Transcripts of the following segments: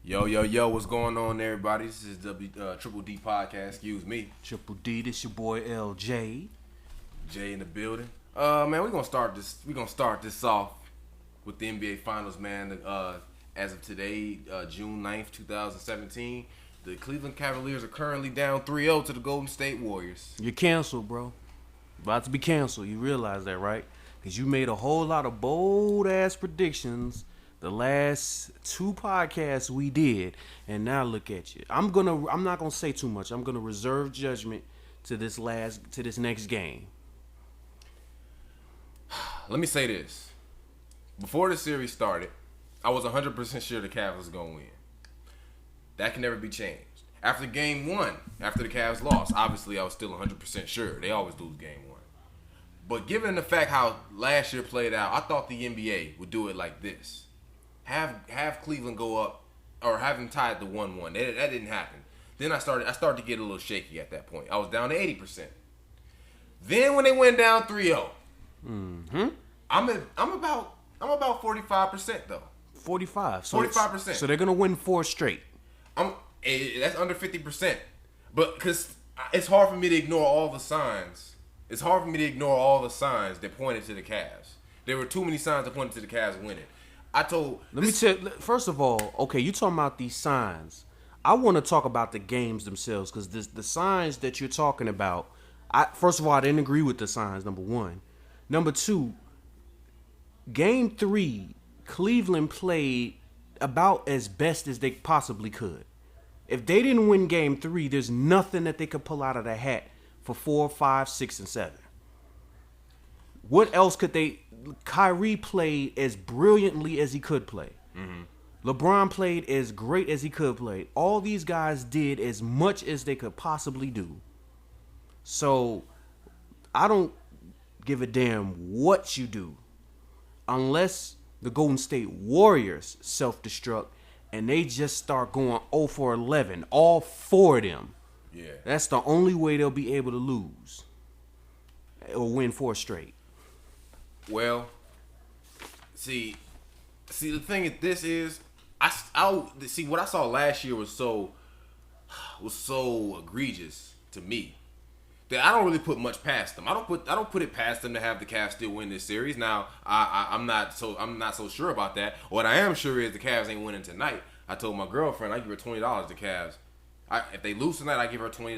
Yo, what's going on, everybody? This is Triple D Podcast. Excuse me. Triple D, this your boy LJ. Jay in the building. Man, we're gonna start this off with the NBA Finals, man. As of today, June 9th, 2017, the Cleveland Cavaliers are currently down 3-0 to the Golden State Warriors. You're canceled, bro. About to be canceled. You realize that, right? Because you made a whole lot of bold-ass predictions the last two podcasts we did, and now look at you. I'm not gonna say too much. I'm gonna reserve judgment to this next game. Let me say this. Before the series started, I was 100% sure the Cavs was going to win. That can never be changed. After game one, after the Cavs lost, obviously I was still 100% sure. They always lose game one. But given the fact how last year played out, I thought the NBA would do it like this. Have Cleveland go up, or have them tied to 1-1. That didn't happen. Then I started to get a little shaky at that point. I was down to 80%. Then when they went down 3-0, I'm about 45% though. 45. So 45%. So they're gonna win 4 straight. That's under 50%. But because it's hard for me to ignore all the signs. It's hard for me to ignore all the signs that pointed to the Cavs. There were too many signs that pointed to the Cavs winning. First of all, okay, you talking about these signs. I want to talk about the games themselves because the signs that you're talking about, first of all, I didn't agree with the signs, number one. Number two, game 3, Cleveland played about as best as they possibly could. If they didn't win game 3, there's nothing that they could pull out of the hat for 4, 5, 6, and 7. What else could they... Kyrie played as brilliantly as he could play. Mm-hmm. LeBron played as great as he could play. All these guys did as much as they could possibly do. So, I don't give a damn what you do. Unless the Golden State Warriors self-destruct and they just start going 0 for 11. All 4 of them. Yeah. That's the only way they'll be able to lose. Or win 4 straight. Well, see, the thing is, this is, see, what I saw last year was so egregious to me that I don't really put much past them. I don't put it past them to have the Cavs still win this series. Now, I'm not so sure about that. What I am sure is the Cavs ain't winning tonight. I told my girlfriend I give her $20 to Cavs. If they lose tonight, I give her $20.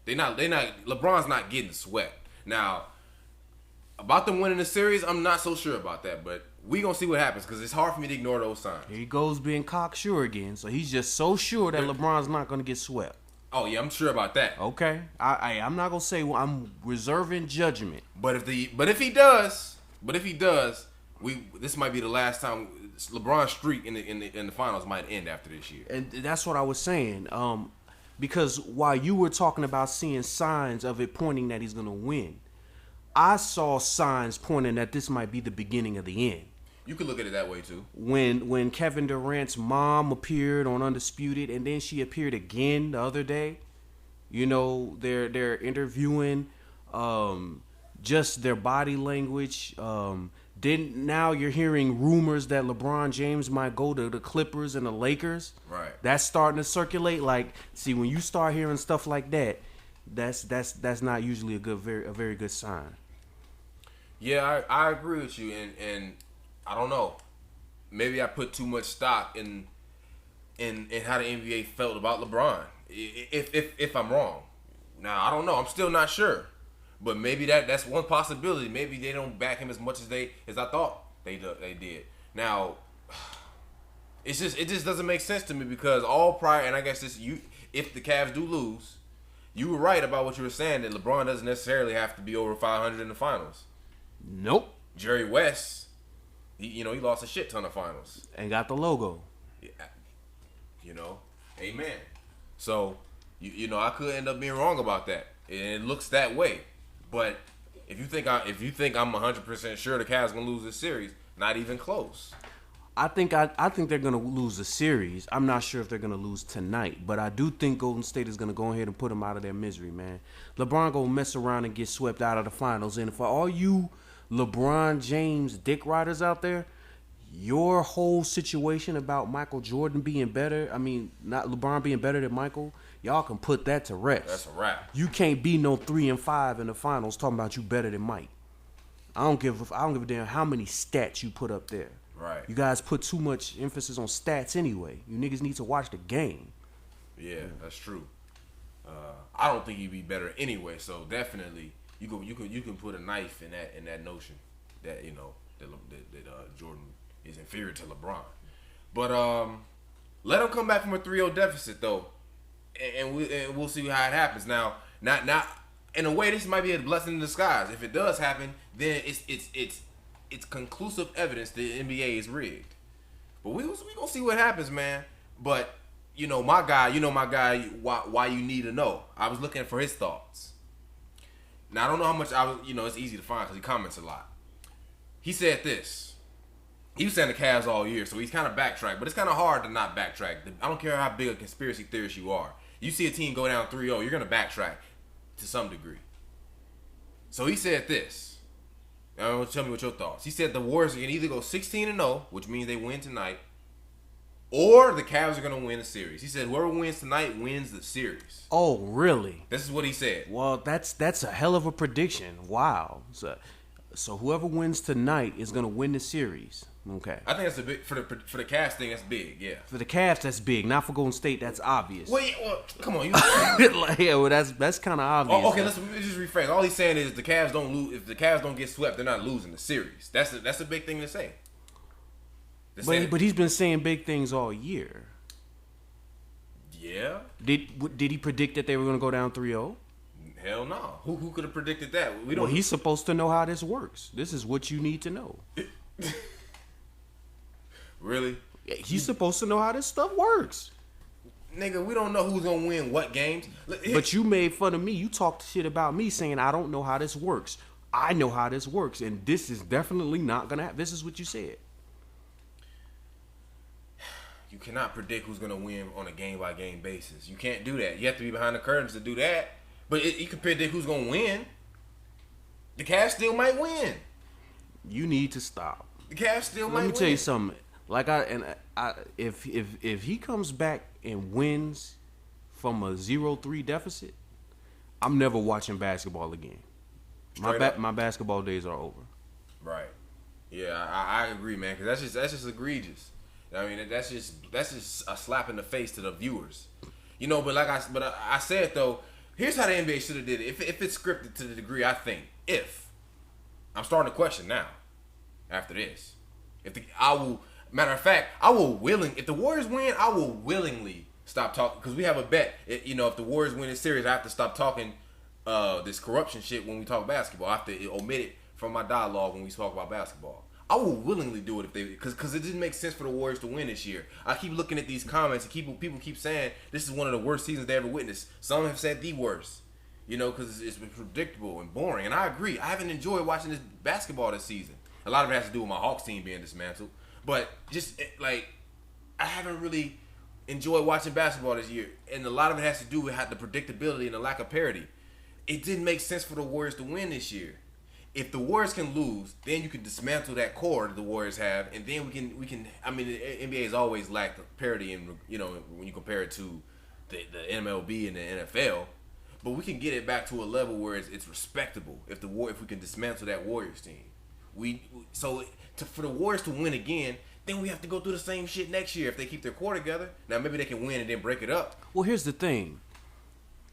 LeBron's not getting swept. Now, about them winning the series, I'm not so sure about that, but we gonna see what happens because it's hard for me to ignore those signs. Here he goes being cocksure again, so he's just so sure that LeBron's not gonna get swept. Oh yeah, I'm sure about that. Okay, I'm not gonna say I'm reserving judgment. But if he does, this might be the last time LeBron's streak in the finals might end after this year. And that's what I was saying. Because while you were talking about seeing signs of it pointing that he's gonna win, I saw signs pointing that this might be the beginning of the end. You could look at it that way too. When Kevin Durant's mom appeared on Undisputed, and then she appeared again the other day, you know, they're interviewing just their body language. Now you're hearing rumors that LeBron James might go to the Clippers and the Lakers. Right. That's starting to circulate. Like, see, when you start hearing stuff like that, that's not usually a very good sign. Yeah, I agree with you, and I don't know. Maybe I put too much stock in how the NBA felt about LeBron. If I'm wrong, now I don't know. I'm still not sure, but maybe that's one possibility. Maybe they don't back him as much as I thought they did. Now, it just doesn't make sense to me because all prior, and I guess if the Cavs do lose, you were right about what you were saying that LeBron doesn't necessarily have to be over 500 in the finals. Nope. Jerry West, he lost a shit ton of finals. And got the logo. Yeah. Amen. So, I could end up being wrong about that. And it looks that way. But if you think I'm 100% sure the Cavs gonna lose this series, not even close. I think they're gonna lose the series. I'm not sure if they're gonna lose tonight, but I do think Golden State is gonna go ahead and put them out of their misery, man. LeBron gonna mess around and get swept out of the finals, and for all you LeBron James dick riders out there, your whole situation about Michael Jordan being better, not LeBron being better than Michael, y'all can put that to rest. That's a wrap. You can't be no 3-5 in the finals talking about you better than Mike. I don't give a damn how many stats you put up there. Right. You guys put too much emphasis on stats anyway. You niggas need to watch the game. Yeah, that's true. I don't think he'd be better anyway. So definitely, you can put a knife in that notion that that Jordan is inferior to LeBron. But let him come back from a 3-0 deficit though, and we'll see how it happens. Now, not in a way, this might be a blessing in disguise. If it does happen, then it's conclusive evidence that the NBA is rigged. But we gonna see what happens, man. But my guy, why you need to know. I was looking for his thoughts. Now I don't know how much it's easy to find because he comments a lot. He said this. He was saying the Cavs all year, so he's kind of backtracked. But it's kind of hard to not backtrack. I don't care how big a conspiracy theorist you are. You see a team go down 3-0, you're gonna backtrack to some degree. So he said this. Now, tell me what your thoughts. He said the Warriors can either go 16-0, which means they win tonight, or the Cavs are going to win the series. He said whoever wins tonight wins the series. Oh, really? This is what he said. Well, that's a hell of a prediction. Wow. So whoever wins tonight is going to win the series. Okay. I think that's a big for the Cavs thing. That's big. Yeah. For the Cavs, that's big. Not for Golden State. That's obvious. Well, come on. That's kind of obvious. Okay, let's just rephrase. All he's saying is the Cavs don't lose. If the Cavs don't get swept, they're not losing the series. That's a big thing to say. But he's been saying big things all year. Yeah. Did he predict that they were going to go down 3-0? Hell no. Who could have predicted that? We don't. Well, he's supposed to know how this works. This is what you need to know. Really? He's supposed to know how this stuff works. Nigga, we don't know who's going to win what games. But you made fun of me. You talked shit about me saying I don't know how this works. I know how this works, and this is definitely not going to happen. This is what you said. You cannot predict who's going to win on a game-by-game basis. You can't do that. You have to be behind the curtains to do that. But you can predict who's going to win. The Cavs still might win. You need to stop. The Cavs still might win. Let me tell you something. If he comes back and wins from a 0-3 deficit, I'm never watching basketball again. My basketball days are over. Right. Yeah, I agree, man. Because that's just egregious. I mean, that's just a slap in the face to the viewers. But I said though, here's how the NBA should have did it. If it's scripted to the degree I think. I'm starting to question now. After this, I will if the Warriors win, I will willingly stop talking because we have a bet. If the Warriors win this series, I have to stop talking this corruption shit when we talk basketball. I have to omit it from my dialogue when we talk about basketball. I will willingly do it because it didn't make sense for the Warriors to win this year. I keep looking at these comments and people keep saying this is one of the worst seasons they ever witnessed. Some have said the worst, because it's been predictable and boring. And I agree. I haven't enjoyed watching this basketball this season. A lot of it has to do with my Hawks team being dismantled, but just I haven't really enjoyed watching basketball this year, and a lot of it has to do with the predictability and the lack of parity. It didn't make sense for the Warriors to win this year. If the Warriors can lose, then you can dismantle that core that the Warriors have, and then we can. I mean, the NBA has always lacked parity, and when you compare it to the MLB and the NFL, but we can get it back to a level where it's respectable. If we can dismantle that Warriors team, for the Warriors to win again, then we have to go through the same shit next year if they keep their core together. Now maybe they can win and then break it up. Well, here's the thing.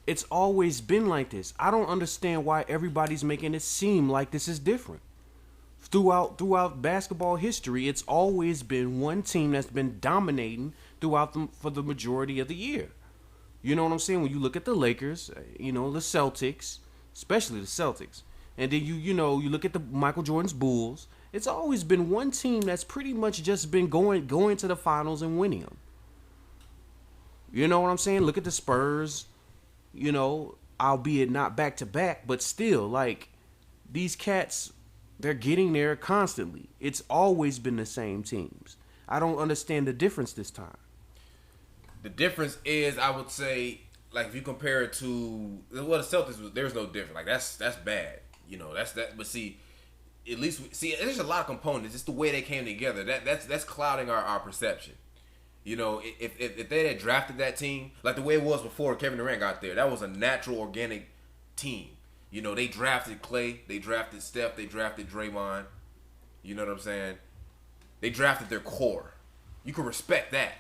It's always been like this. I don't understand why everybody's making it seem like this is different. Throughout basketball history, it's always been one team that's been dominating for the majority of the year. You know what I'm saying? When you look at the Lakers, the Celtics, especially the Celtics, and then you look at the Michael Jordan's Bulls, it's always been one team that's pretty much just been going to the finals and winning them. You know what I'm saying? Look at the Spurs. Albeit not back to back, but still, these cats, they're getting there constantly. It's always been the same teams. I don't understand the difference this time. The difference is, I would say, if you compare it to the Celtics, there's no difference. That's bad. That's that. But see, at least see, there's a lot of components. It's the way they came together. That's clouding our perception. You know, if they had drafted that team like the way it was before Kevin Durant got there, that was a natural, organic team. You know, they drafted Clay, they drafted Steph, they drafted Draymond. You know what I'm saying? They drafted their core. You can respect that.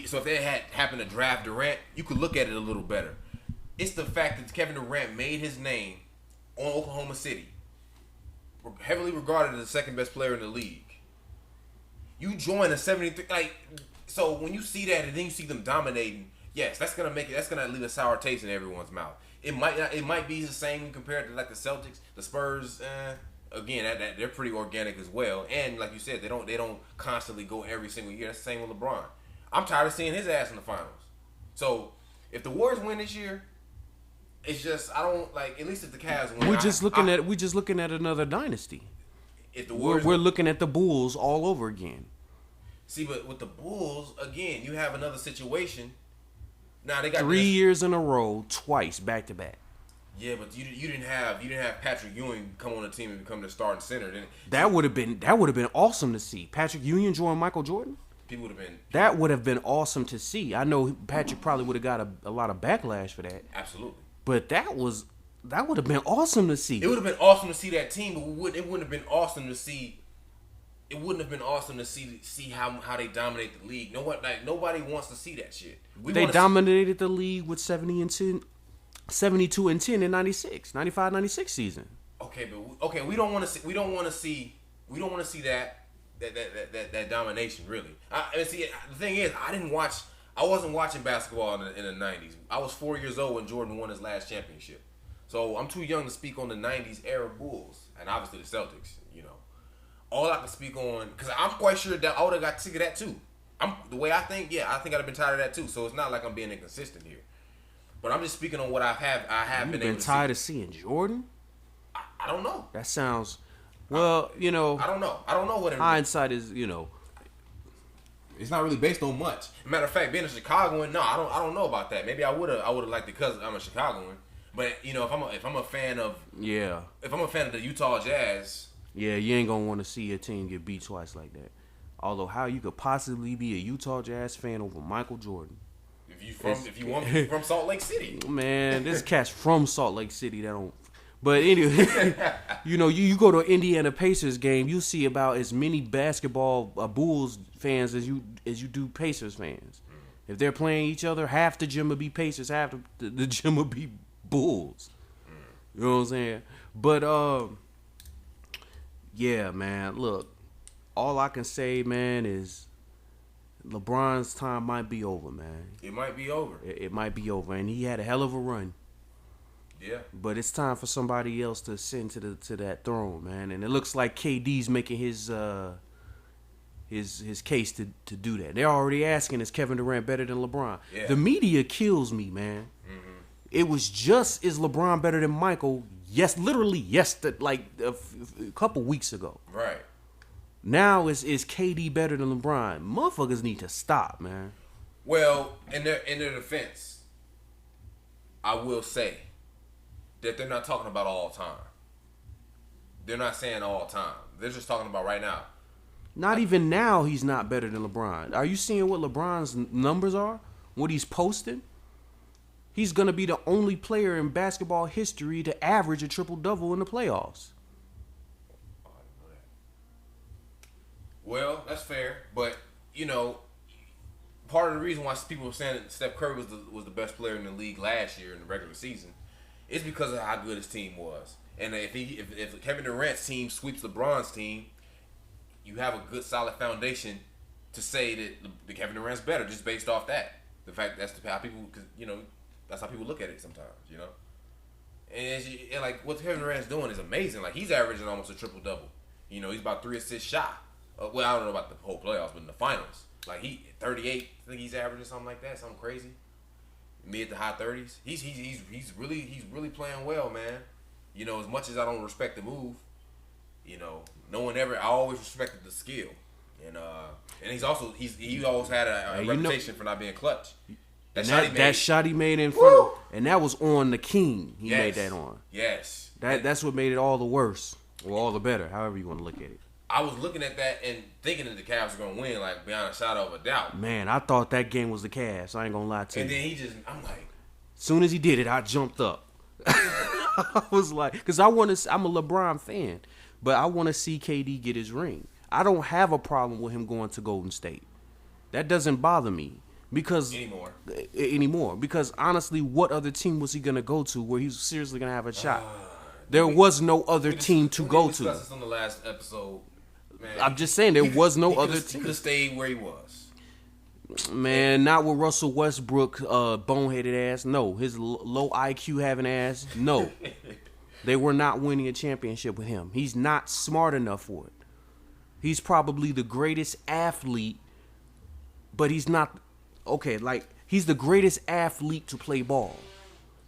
So if they had happened to draft Durant, you could look at it a little better. It's the fact that Kevin Durant made his name on Oklahoma City, heavily regarded as the second best player in the league. You join a 73, so when you see that and then you see them dominating, yes, that's gonna leave a sour taste in everyone's mouth. It might be the same compared to like the Celtics, the Spurs. Again, that they're pretty organic as well, and like you said, they don't constantly go every single year. That's the same with LeBron. I'm tired of seeing his ass in the finals. So if the Warriors win this year, it's just I don't like. At least if the Cavs win, we're just looking at another dynasty. If the Warriors, we're looking at the Bulls all over again. See, but with the Bulls, again, you have another situation. Now they got 3 years in a row, twice back to back. Yeah, but you didn't have Patrick Ewing come on the team and become the starting center. That would have been awesome to see. Patrick Ewing join Michael Jordan. That would have been awesome to see. I know Patrick probably would have got a lot of backlash for that. Absolutely. But that would have been awesome to see. It would have been awesome to see that team, but it wouldn't have been awesome to see. It wouldn't have been awesome to see how they dominate the league. Nobody wants to see that shit. They dominated the league with 72 and 10 in 95, 96 season. Okay, but we don't want to see that domination really. The thing is, I wasn't watching basketball in the 90s. I was 4 years old when Jordan won his last championship. So I'm too young to speak on the 90s era Bulls and obviously the Celtics, you know. All I can speak on, because I'm quite sure that I would have got sick of that too. The way I think, I think I'd have been tired of that too. So it's not like I'm being inconsistent here. But I'm just speaking on what I have been able to see. Tired of seeing Jordan? I don't know. That sounds, well, you know. I don't know what it hindsight is, you know. It's not really based on much. Matter of fact, being a Chicagoan, no, I don't know about that. Maybe I would have liked it because I'm a Chicagoan. But you know, if I'm a fan of the Utah Jazz, you ain't gonna want to see your team get beat twice like that. Although, how you could possibly be a Utah Jazz fan over Michael Jordan? If you want me from Salt Lake City, man, this cat's from Salt Lake City. That don't. But anyway, you know, you go to an Indiana Pacers game, you see about as many basketball Bulls fans as you do Pacers fans. If they're playing each other, half the gym will be Pacers, half the gym will be Bulls. You know what I'm saying? But yeah, man. Look, all I can say, man, is LeBron's time might be over, man. It might be over. It might be over, and he had a hell of a run. Yeah. But it's time for somebody else to ascend to that throne, man. And it looks like KD's making his case to do that. They're already asking, is Kevin Durant better than LeBron? Yeah. The media kills me, man. Mm-hmm. It was just, is LeBron better than Michael? Yes, literally, yes, like a couple weeks ago. Right. Now is KD better than LeBron? Motherfuckers need to stop, man. Well, in their defense, I will say that they're not talking about all time. They're not saying all time. They're just talking about right now. Not even now he's not better than LeBron. Are you seeing what LeBron's numbers are? What he's posting? He's going to be the only player in basketball history to average a triple-double in the playoffs. Oh, I didn't know that. Well, that's fair. But, you know, part of the reason why people were saying that Steph Curry was the best player in the league last year in the regular season is because of how good his team was. And if Kevin Durant's team sweeps LeBron's team, you have a good solid foundation to say that Kevin Durant's better just based off that. The fact that's how people, cause, you know, that's how people look at it sometimes, you know. And like what Kevin Durant's doing is amazing. Like he's averaging almost a triple double. You know, he's about 3 assists shy. Well, I don't know about the whole playoffs, but in the finals, like he 38. I think he's averaging something like that, something crazy. Mid to high 30s. He's really playing well, man. You know, as much as I don't respect the move, you know, I always respected the skill, and he always had a reputation for not being clutch. That shot he made in front of, and that was on the king. He made that on. Yes. That's what made it all the worse. Well, all the better, however you want to look at it. I was looking at that and thinking that the Cavs were going to win, like, beyond a shadow of a doubt. Man, I thought that game was the Cavs. I ain't going to lie to you. And then I'm like. As soon as he did it, I jumped up. I was like, because I'm a LeBron fan, but I want to see KD get his ring. I don't have a problem with him going to Golden State. That doesn't bother me. Anymore. Because honestly, what other team was he going to go to where he's seriously going to have a shot? There was no other team to go to. We discussed this on the last episode. Man, I'm just saying, there was no other team. He could have stayed where he was. Man, not with Russell Westbrook, boneheaded ass. No, his low IQ having ass. No, they were not winning a championship with him. He's not smart enough for it. He's probably the greatest athlete, but he's not okay. Like, he's the greatest athlete to play ball.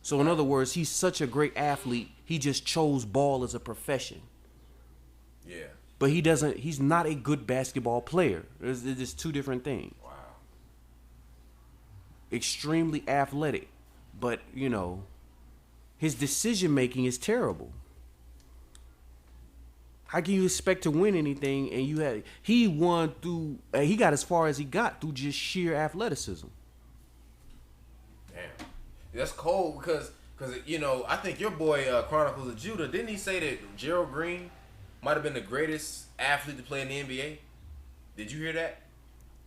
So in other words, he's such a great athlete. He just chose ball as a profession. Yeah. But he's not a good basketball player. It's just two different things. Wow. Extremely athletic, but his decision making is terrible. How can you expect to win anything? And he won through. He got as far as he got through just sheer athleticism. Damn, that's cold because I think your boy Chronicles of Judah, didn't he say that Gerald Green might have been the greatest athlete to play in the NBA? Did you hear that?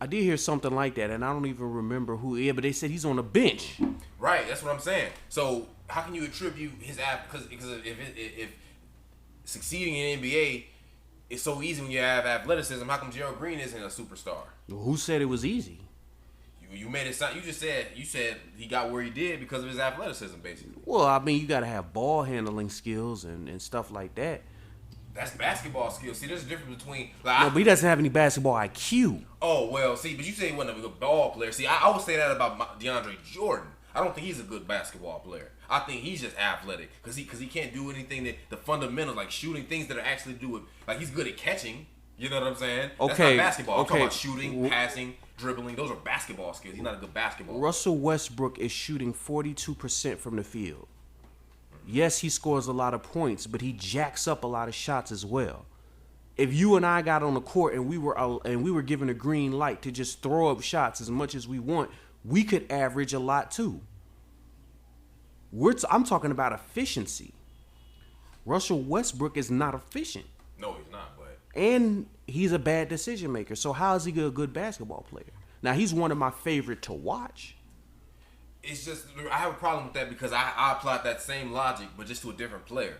I did hear something like that, and I don't even remember who. Yeah, but they said he's on the bench. Right, that's what I'm saying. So how can you attribute his because if succeeding in the NBA is so easy when you have athleticism, how come Gerald Green isn't a superstar? Who said it was easy? You made it sound. You said he got where he did because of his athleticism, basically. Well, I mean, you got to have ball handling skills and stuff like that. That's basketball skills. See, there's a difference between. No, but he doesn't have any basketball IQ. Oh well, see, but you say he wasn't a good ball player. See, I would say that about DeAndre Jordan. I don't think he's a good basketball player. I think he's just athletic because he can't do anything that the fundamentals like shooting things that are actually do with like he's good at catching. You know what I'm saying? Okay, that's not basketball. I'm okay. talking about shooting, passing, dribbling. Those are basketball skills. He's not a good basketball. Russell Westbrook is shooting 42% from the field. Yes, he scores a lot of points, but he jacks up a lot of shots as well. If you and I got on the court and we were given a green light to just throw up shots as much as we want, we could average a lot too. I'm talking about efficiency. Russell Westbrook is not efficient. No, he's not. But and he's a bad decision maker. So how is he a good basketball player? Now he's one of my favorite to watch. It's just I have a problem with that because I applied that same logic, but just to a different player,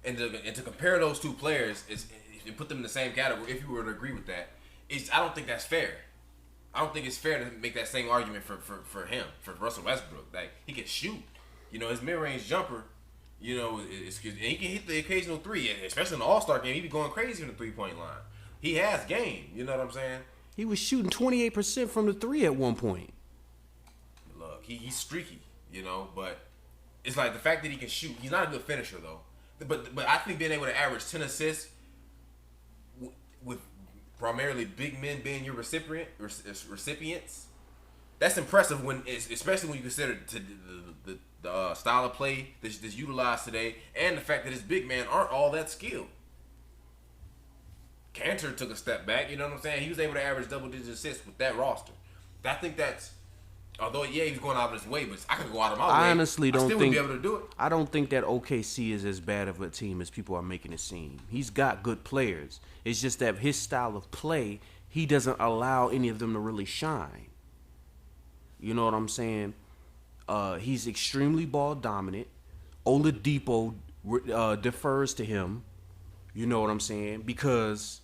and to compare those two players and put them in the same category. If you were to agree with that, I don't think that's fair. I don't think it's fair to make that same argument for him, for Russell Westbrook. Like he can shoot, his mid-range jumper, and he can hit the occasional three, especially in the All-Star game. He be going crazy from the 3-point line. He has game. You know what I'm saying? He was shooting 28% from the three at one point. Look, he's streaky, but it's like the fact that he can shoot. He's not a good finisher though. But I think being able to average 10 assists with primarily big men being your recipients, that's impressive. Especially when you consider the style of play that's utilized today, and the fact that his big men aren't all that skilled. Cantor took a step back. You know what I'm saying? He was able to average double-digit assists with that roster. I think that's. Although, yeah, he was going out of his way, but I could go out of my way. I honestly don't think. Wouldn't be able to do it. I don't think that OKC is as bad of a team as people are making it seem. He's got good players. It's just that his style of play, he doesn't allow any of them to really shine. You know what I'm saying? He's extremely ball dominant. Oladipo defers to him. You know what I'm saying? Because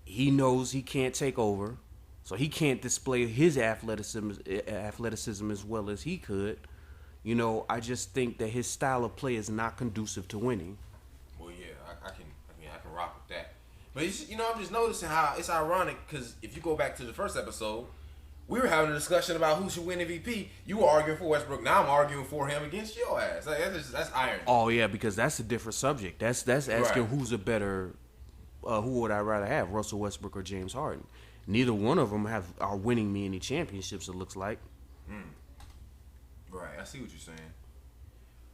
he knows he can't take over. So he can't display his athleticism as well as he could. I just think that his style of play is not conducive to winning. Well, yeah, I can rock with that. But I'm just noticing how it's ironic because if you go back to the first episode, we were having a discussion about who should win MVP. You were arguing for Westbrook. Now I'm arguing for him against your ass. That's irony. Oh yeah, because that's a different subject. That's asking right. Who's a better. Who would I rather have, Russell Westbrook or James Harden? Neither one of them are winning me any championships, it looks like. Right, I see what you're saying.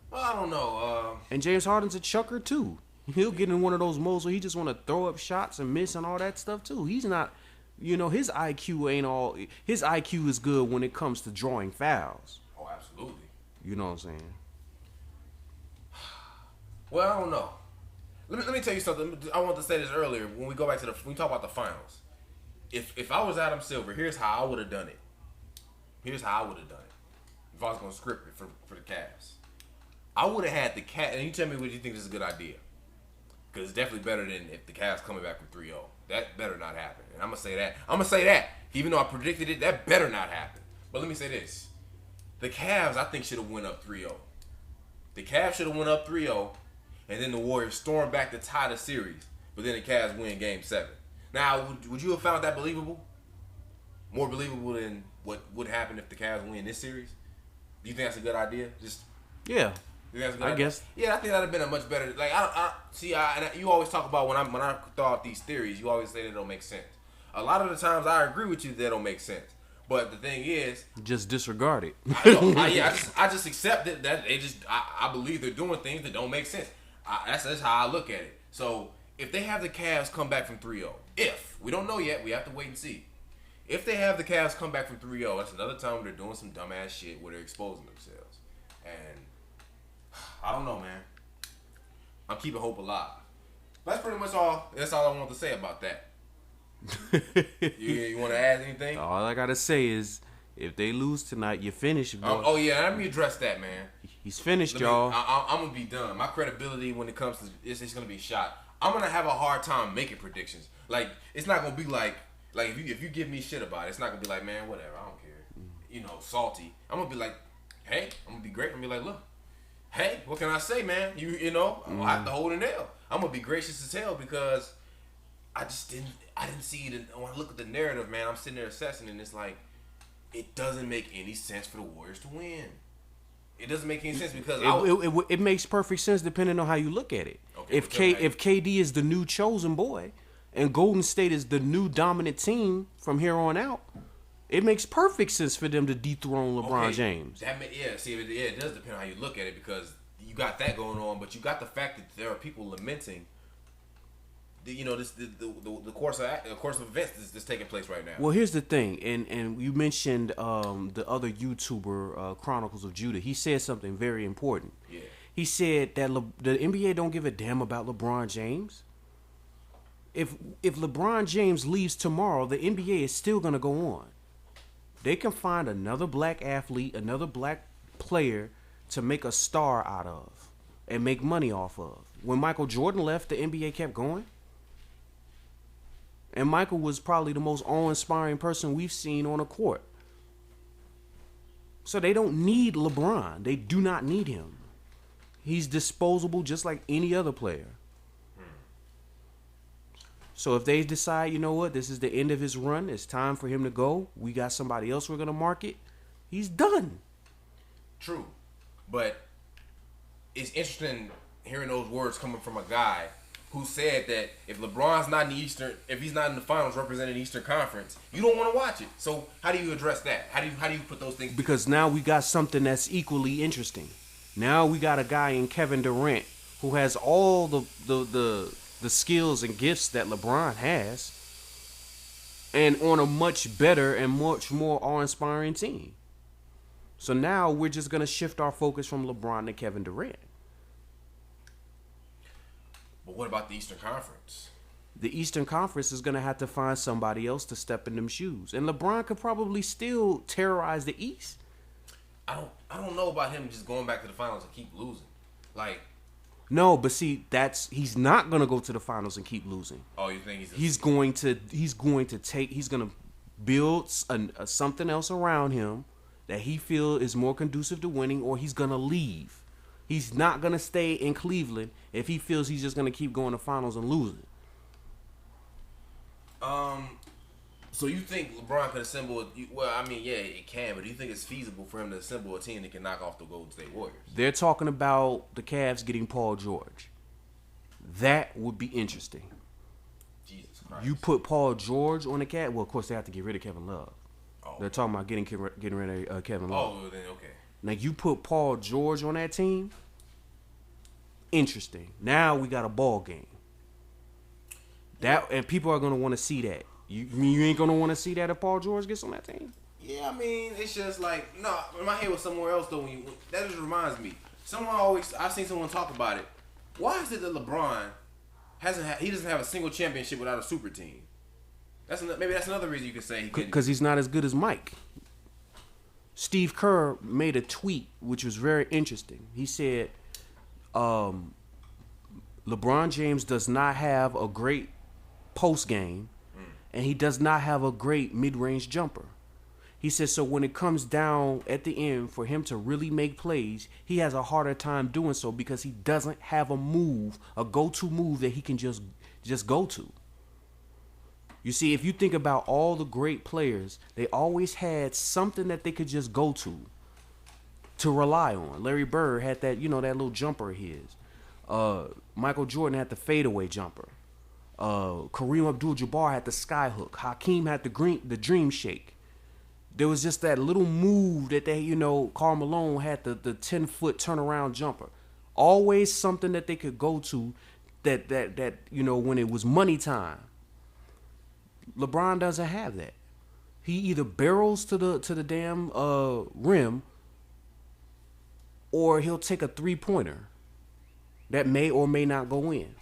Well, I don't know. And James Harden's a chucker, too. He'll get in one of those modes where he just want to throw up shots and miss and all that stuff too. He's not, his IQ ain't all. His IQ is good when it comes to drawing fouls. Oh, absolutely. You know what I'm saying? Well, I don't know. Let me tell you something. I wanted to say this earlier when we go back to when we talk about the finals. If I was Adam Silver, here's how I would have done it. If I was going to script it for the Cavs. I would have had the Cavs, and you tell me what you think this is a good idea. Because it's definitely better than if the Cavs coming back from 3-0. That better not happen. And I'm going to say that. Even though I predicted it, that better not happen. But let me say this. The Cavs, I think, should have went up 3-0. The Cavs should have went up 3-0, and then the Warriors stormed back to tie the series. But then the Cavs win Game 7. Now, would you have found that believable? More believable than what would happen if the Cavs win this series? Do you think that's a good idea? Yeah. I guess. Yeah, I think that would have been a much better. Like you always talk about when I throw out these theories, you always say they don't make sense. A lot of the times I agree with you that they don't make sense. But the thing is, just disregard it. I just accept it that I believe they're doing things that don't make sense. That's how I look at it. So if they have the Cavs come back from 3-0, if we don't know yet, we have to wait and see. If they have the Cavs come back from 3-0, that's another time where they're doing some dumbass shit where they're exposing themselves. And I don't know, man. I'm keeping hope alive. That's pretty much all. That's all I want to say about that. You want to add anything? All I gotta say is, if they lose tonight, you're finished. Oh yeah, let me address that, man. He's finished, y'all. I'm gonna be done. My credibility when it comes to it's gonna be shot. I'm gonna have a hard time making predictions. Like it's not gonna be like if you give me shit about it, it's not gonna be like, man, whatever, I don't care. Salty. I'm gonna be like, hey, I'm gonna be great. I'm gonna be like, look, hey, what can I say, man? I have to hold a nail. I'm gonna be gracious as hell because I didn't see it. When I look at the narrative, man, I'm sitting there assessing, and it's like, it doesn't make any sense for the Warriors to win. It doesn't make any sense because it makes perfect sense depending on how you look at it. Okay, if KD is the new chosen boy, and Golden State is the new dominant team from here on out, it makes perfect sense for them to dethrone LeBron James. It does depend on how you look at it because you got that going on, but you got the fact that there are people lamenting. The course of events that's taking place right now. Well, here's the thing, and you mentioned the other YouTuber, Chronicles of Judah. He said something very important. Yeah. He said that the NBA don't give a damn about LeBron James. If LeBron James leaves tomorrow, the NBA is still gonna go on. They can find another black athlete, another black player to make a star out of and make money off of. When Michael Jordan left, the NBA kept going. And Michael was probably the most awe-inspiring person we've seen on a court. So they don't need LeBron. They do not need him. He's disposable just like any other player. So if they decide, you know what, this is the end of his run, it's time for him to go, we got somebody else we're going to market, he's done. True. But it's interesting hearing those words coming from a guy who said that if LeBron's not in the if he's not in the finals representing the Eastern Conference, you don't want to watch it. So how do you address that? How do you put those things? Because now we got something that's equally interesting. Now we got a guy in Kevin Durant who has all the skills and gifts that LeBron has, and on a much better and much more awe-inspiring team. So now we're just gonna shift our focus from LeBron to Kevin Durant. But what about the Eastern Conference? The Eastern Conference is going to have to find somebody else to step in them shoes. And LeBron could probably still terrorize the East. I don't know about him just going back to the finals and keep losing. No, but see, he's not going to go to the finals and keep losing. Oh, you think he's going to build something else around him that he feels is more conducive to winning, or he's going to leave. He's not going to stay in Cleveland if he feels he's just going to keep going to finals and losing. So you think LeBron could assemble? Well, I mean, yeah, it can, but do you think it's feasible for him to assemble a team that can knock off the Golden State Warriors? They're talking about the Cavs getting Paul George. That would be interesting. Jesus Christ. You put Paul George on the Cavs. Well, of course, they have to get rid of Kevin Love. Oh. They're talking about getting rid of Kevin Love. Oh, then okay. Now, you put Paul George on that team, interesting. Now we got a ball game. And people are gonna want to see that. You ain't gonna want to see that if Paul George gets on that team? Yeah, I mean, it's just like, no, my head was somewhere else though. That just reminds me. I've seen someone talk about it. Why is it that LeBron he doesn't have a single championship without a super team? Maybe that's another reason you could say because he's not as good as Mike. Steve Kerr made a tweet which was very interesting. He said, LeBron James does not have a great post game, and he does not have a great mid-range jumper. He says, so when it comes down at the end for him to really make plays, he has a harder time doing so because he doesn't have a go-to move that he can just go to. You see, if you think about all the great players, they always had something that they could just go to rely on. Larry Bird had that, that little jumper of his. Michael Jordan had the fadeaway jumper. Kareem Abdul-Jabbar had the sky hook. Hakeem had the dream shake. There was just that little move that Karl Malone had the 10-foot turnaround jumper. Always something that they could go to that when it was money time. LeBron doesn't have that. He either barrels to the damn rim, or he'll take a 3-pointer that may or may not go in.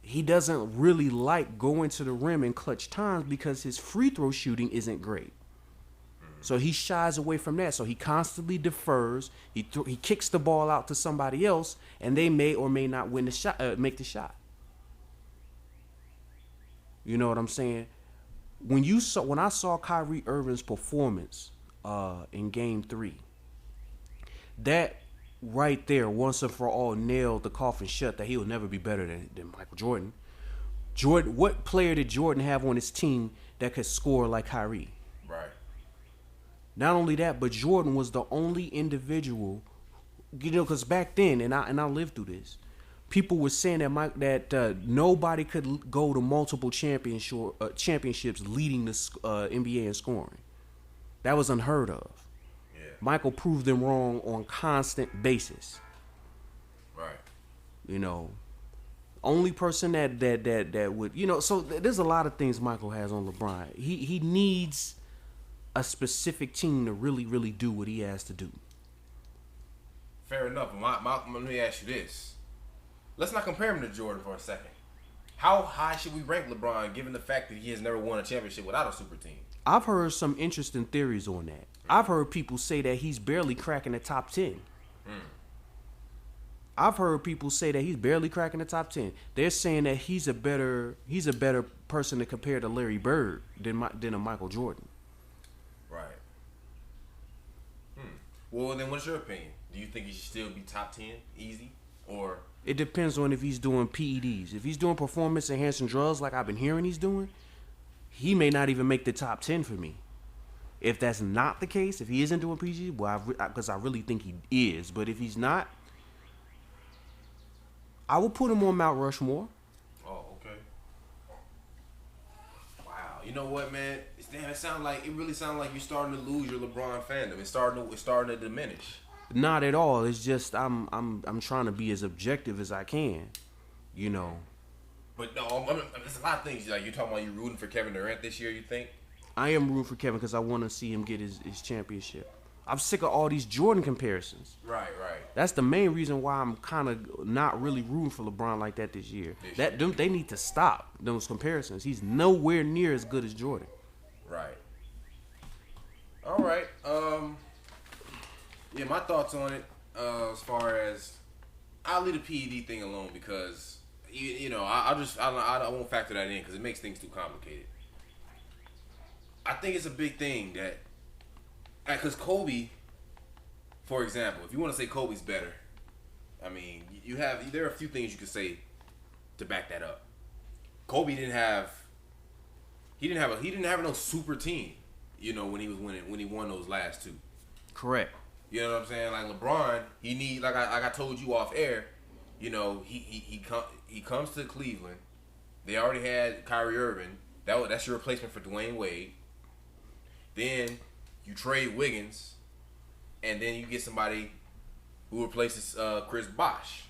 He doesn't really like going to the rim in clutch times because his free throw shooting isn't great. So he shies away from that. So he constantly defers. He kicks the ball out to somebody else, and they may or may not win the shot, make the shot. You know what I'm saying? When I saw Kyrie Irving's performance in Game 3, that right there, once and for all, nailed the coffin shut that he will never be better than Michael Jordan. What player did Jordan have on his team that could score like Kyrie? Right. Not only that, but Jordan was the only individual, because back then, and I lived through this, people were saying that nobody could go to multiple championships leading the NBA in scoring. That was unheard of. Yeah. Michael proved them wrong on constant basis. Right. Only person that would, so there's a lot of things Michael has on LeBron. He needs a specific team to really, really do what he has to do. Fair enough. Let me ask you this. Let's not compare him to Jordan for a second. How high should we rank LeBron given the fact that he has never won a championship without a super team? I've heard some interesting theories on that. I've heard people say that he's barely cracking the top 10. I've heard people say that he's barely cracking the top 10. They're saying that he's a better person to compare to Larry Bird than a Michael Jordan. Right. Well, then what's your opinion? Do you think he should still be top 10 easy, or? It depends on if he's doing PEDs. If he's doing performance enhancing drugs like I've been hearing he's doing, he may not even make the top 10 for me. If that's not the case, if he isn't doing PEDs, because I really think he is, but if he's not, I will put him on Mount Rushmore. Oh, okay. Wow. You know what, man? It really sounds like you're starting to lose your LeBron fandom. It's starting to diminish. Not at all. It's just I'm trying to be as objective as I can, But no, there's a lot of things. Like you're talking about, you rooting for Kevin Durant this year. You think? I am rooting for Kevin because I want to see him get his championship. I'm sick of all these Jordan comparisons. Right. That's the main reason why I'm kind of not really rooting for LeBron like that this year. They need to stop those comparisons. He's nowhere near as good as Jordan. Right. All right. Yeah, my thoughts on it, as far as, I'll leave the PED thing alone because, I won't factor that in because it makes things too complicated. I think it's a big thing that, because Kobe, for example, if you want to say Kobe's better, I mean, there are a few things you could say to back that up. Kobe didn't have no super team, when he won those last two. Correct. You know what I'm saying? Like LeBron, like I told you off air, he comes to Cleveland. They already had Kyrie Irving. That's your replacement for Dwayne Wade. Then you trade Wiggins, and then you get somebody who replaces Chris Bosh.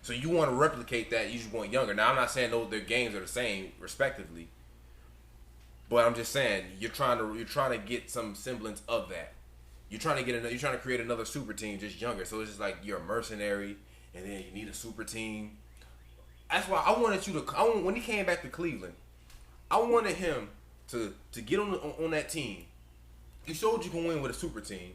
So you want to replicate that. You just want younger. Now I'm not saying their games are the same respectively, but I'm just saying you're trying to get some semblance of that. You're trying to create another super team just younger. So it's just like you're a mercenary, and then you need a super team. That's why I wanted when he came back to Cleveland, I wanted him to get on that team. You showed you can win with a super team.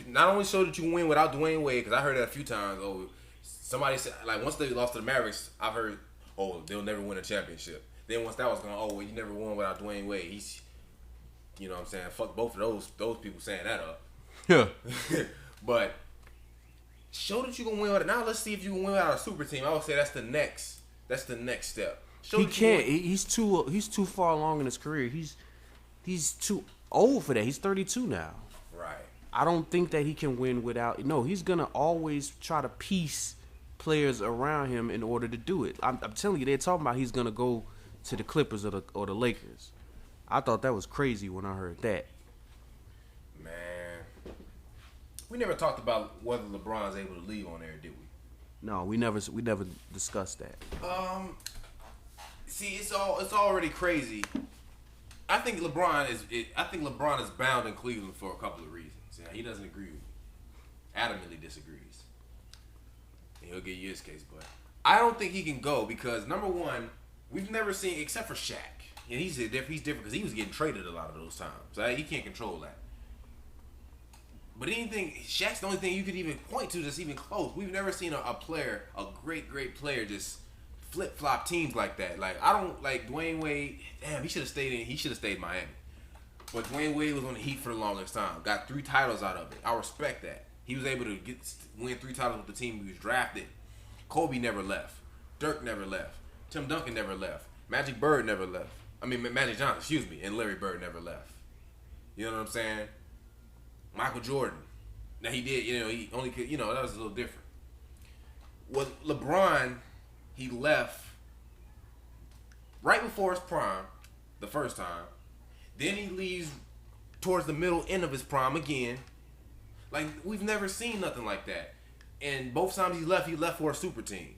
Not only show that you can win without Dwayne Wade, because I heard that a few times. Oh, somebody said, like, once they lost to the Mavericks, I've heard, oh, they'll never win a championship. Then once that was gone, oh, well, you never won without Dwayne Wade. He's, you know what I'm saying? Fuck both of those people saying that up. Yeah. But show that you can win with it. Now let's see if you can win without a super team. I would say that's the next step. He can't. He's too far along in his career. He's too old for that. He's 32 now. Right. I don't think that he can win without. No, he's gonna always try to piece players around him in order to do it. I'm telling you, they're talking about he's gonna go to the Clippers or the Lakers. I thought that was crazy when I heard that. Man, we never talked about whether LeBron's able to leave on there, did we? No, we never discussed that. See, it's already crazy. I think LeBron is bound in Cleveland for a couple of reasons. Yeah, he doesn't agree with me. Adamantly disagrees. And he'll get you his case, but I don't think he can go because number one, we've never seen except for Shaq. And he's different because he was getting traded a lot of those times. So he can't control that. But Shaq's the only thing you could even point to that's even close. We've never seen a player, a great player, just flip-flop teams like that. Like, I don't like Dwayne Wade. Damn, he should have stayed in Miami. But Dwayne Wade was on the Heat for the longest time. Got 3 titles out of it. I respect that. He was able to win 3 titles with the team he was drafted. Kobe never left. Dirk never left. Tim Duncan never left. Magic Johnson, excuse me, and Larry Bird never left. You know what I'm saying? Michael Jordan. Now he did, he only could, that was a little different. With LeBron, he left right before his prime, the first time. Then he leaves towards the middle end of his prime again. Like, we've never seen nothing like that. And both times he left for a super team.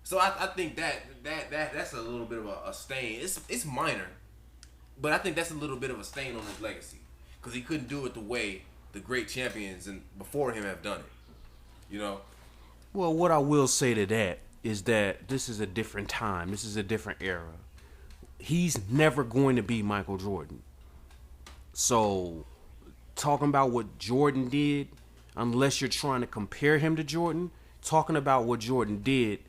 So I think that's a little bit of a stain. It's minor, but I think that's a little bit of a stain on his legacy because he couldn't do it the way the great champions and before him have done it. Well, what I will say to that is that this is a different time. This is a different era. He's never going to be Michael Jordan. So, talking about what Jordan did, unless you're trying to compare him to Jordan, talking about what Jordan did,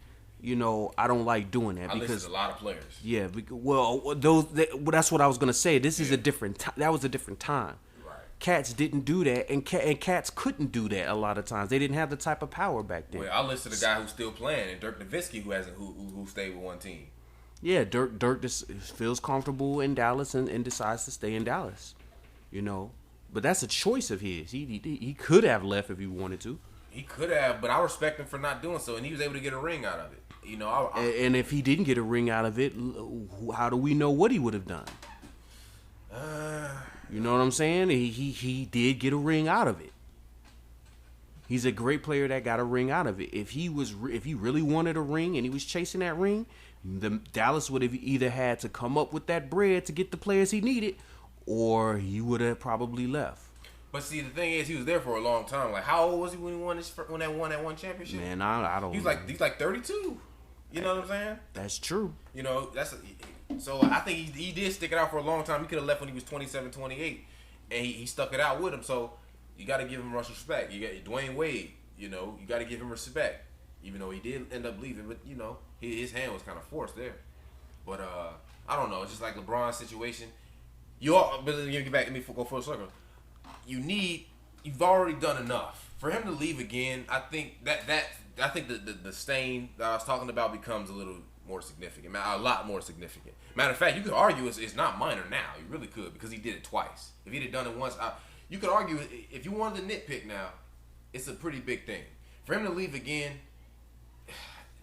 I don't like doing that because listed a lot of players. Yeah, that's what I was gonna say. This is a different time. That was a different time. Right. Cats didn't do that, and cats couldn't do that a lot of times. They didn't have the type of power back then. Well, I listed a guy who's still playing, and Dirk Nowitzki, who stayed with one team. Yeah, Dirk just feels comfortable in Dallas and decides to stay in Dallas. But that's a choice of his. He could have left if he wanted to. He could have, but I respect him for not doing so, and he was able to get a ring out of it. And if he didn't get a ring out of it, how do we know what he would have done? You know what I'm saying? He did get a ring out of it. He's a great player that got a ring out of it. If he really wanted a ring and he was chasing that ring, Dallas would have either had to come up with that bread to get the players he needed, or he would have probably left. But see, the thing is, he was there for a long time. Like, how old was he when he won that one championship? Man, I don't. He's like 32. You know what I'm saying? That's true. So I think he did stick it out for a long time. He could have left when he was 27, 28, and he stuck it out with him. So you got to give him respect. You got Dwayne Wade. You got to give him respect, even though he did end up leaving. But his hand was kind of forced there. But I don't know. It's just like LeBron's situation. But let me get back. Let me go full circle. You've already done enough for him to leave again. I think the stain that I was talking about becomes a little more significant, a lot more significant. Matter of fact, you could argue it's not minor now. You really could because he did it twice. If he'd have done it once, you could argue if you wanted to nitpick now, it's a pretty big thing for him to leave again.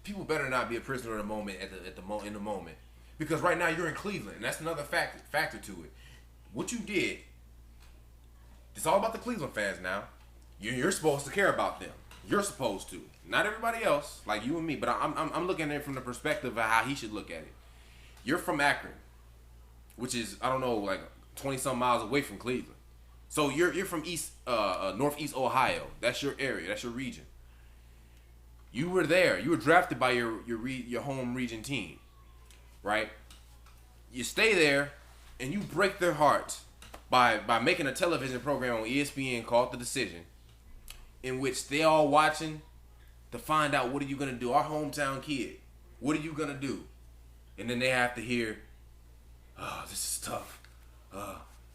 People better not be a prisoner of the moment in the moment because right now you're in Cleveland, and that's another factor to it. What you did. It's all about the Cleveland fans now. You're supposed to care about them. You're supposed to. Not everybody else, like you and me. But I'm looking at it from the perspective of how he should look at it. You're from Akron, which is, I don't know, like 20-some miles away from Cleveland. So you're from northeast Ohio. That's your area. That's your region. You were there. You were drafted by your home region team, right? You stay there, and you break their hearts by making a television program on ESPN called The Decision, in which they all watching to find out, what are you gonna do? Our hometown kid, what are you gonna do? And then they have to hear, oh, this is tough.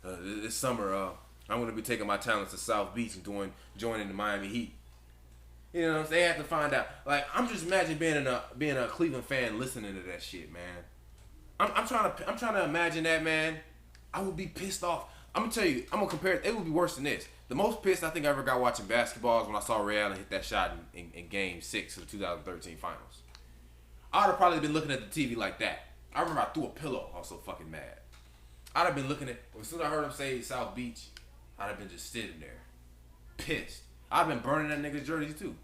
This summer, I'm gonna be taking my talents to South Beach and joining the Miami Heat. You know what I'm saying? They have to find out. Like, I'm just imagining being a Cleveland fan listening to that shit, man. I'm trying to imagine that, man. I would be pissed off. I'm gonna tell you. I'm gonna compare it. It would be worse than this. The most pissed I think I ever got watching basketball is when I saw Ray Allen hit that shot in Game 6 of the 2013 Finals. I would have probably been looking at the TV like that. I remember I threw a pillow. I was so fucking mad. I'd have been looking at. As soon as I heard him say South Beach, I'd have been just sitting there, pissed. I've been burning that nigga's jerseys too.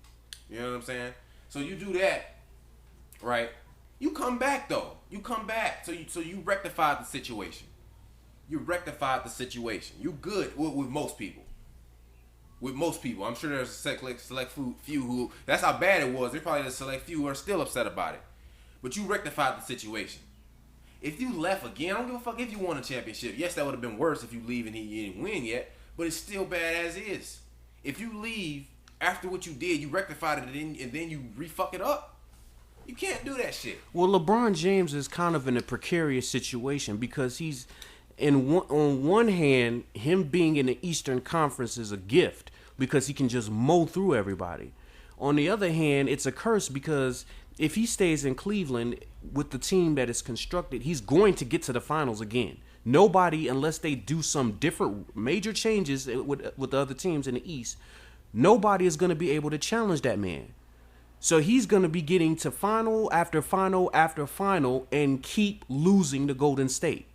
You know what I'm saying? So you do that, right? You come back though. You come back. So you rectified the situation. You rectified the situation. You good with most people. With most people, I'm sure there's a select few who. That's how bad it was. There's probably a select few who are still upset about it. But you rectified the situation. If you left again, I don't give a fuck if you won a championship. Yes, that would have been worse if you leave and he didn't win yet. But it's still bad as is. If you leave after what you did, you rectified it and then you re-fuck it up. You can't do that shit. Well, LeBron James is kind of in a precarious situation because he's on one hand, him being in the Eastern Conference is a gift because he can just mow through everybody. On the other hand, it's a curse because if he stays in Cleveland with the team that is constructed, he's going to get to the finals again. Nobody, unless they do some different major changes with the other teams in the East, nobody is going to be able to challenge that man. So he's going to be getting to final after final after final and keep losing to Golden State.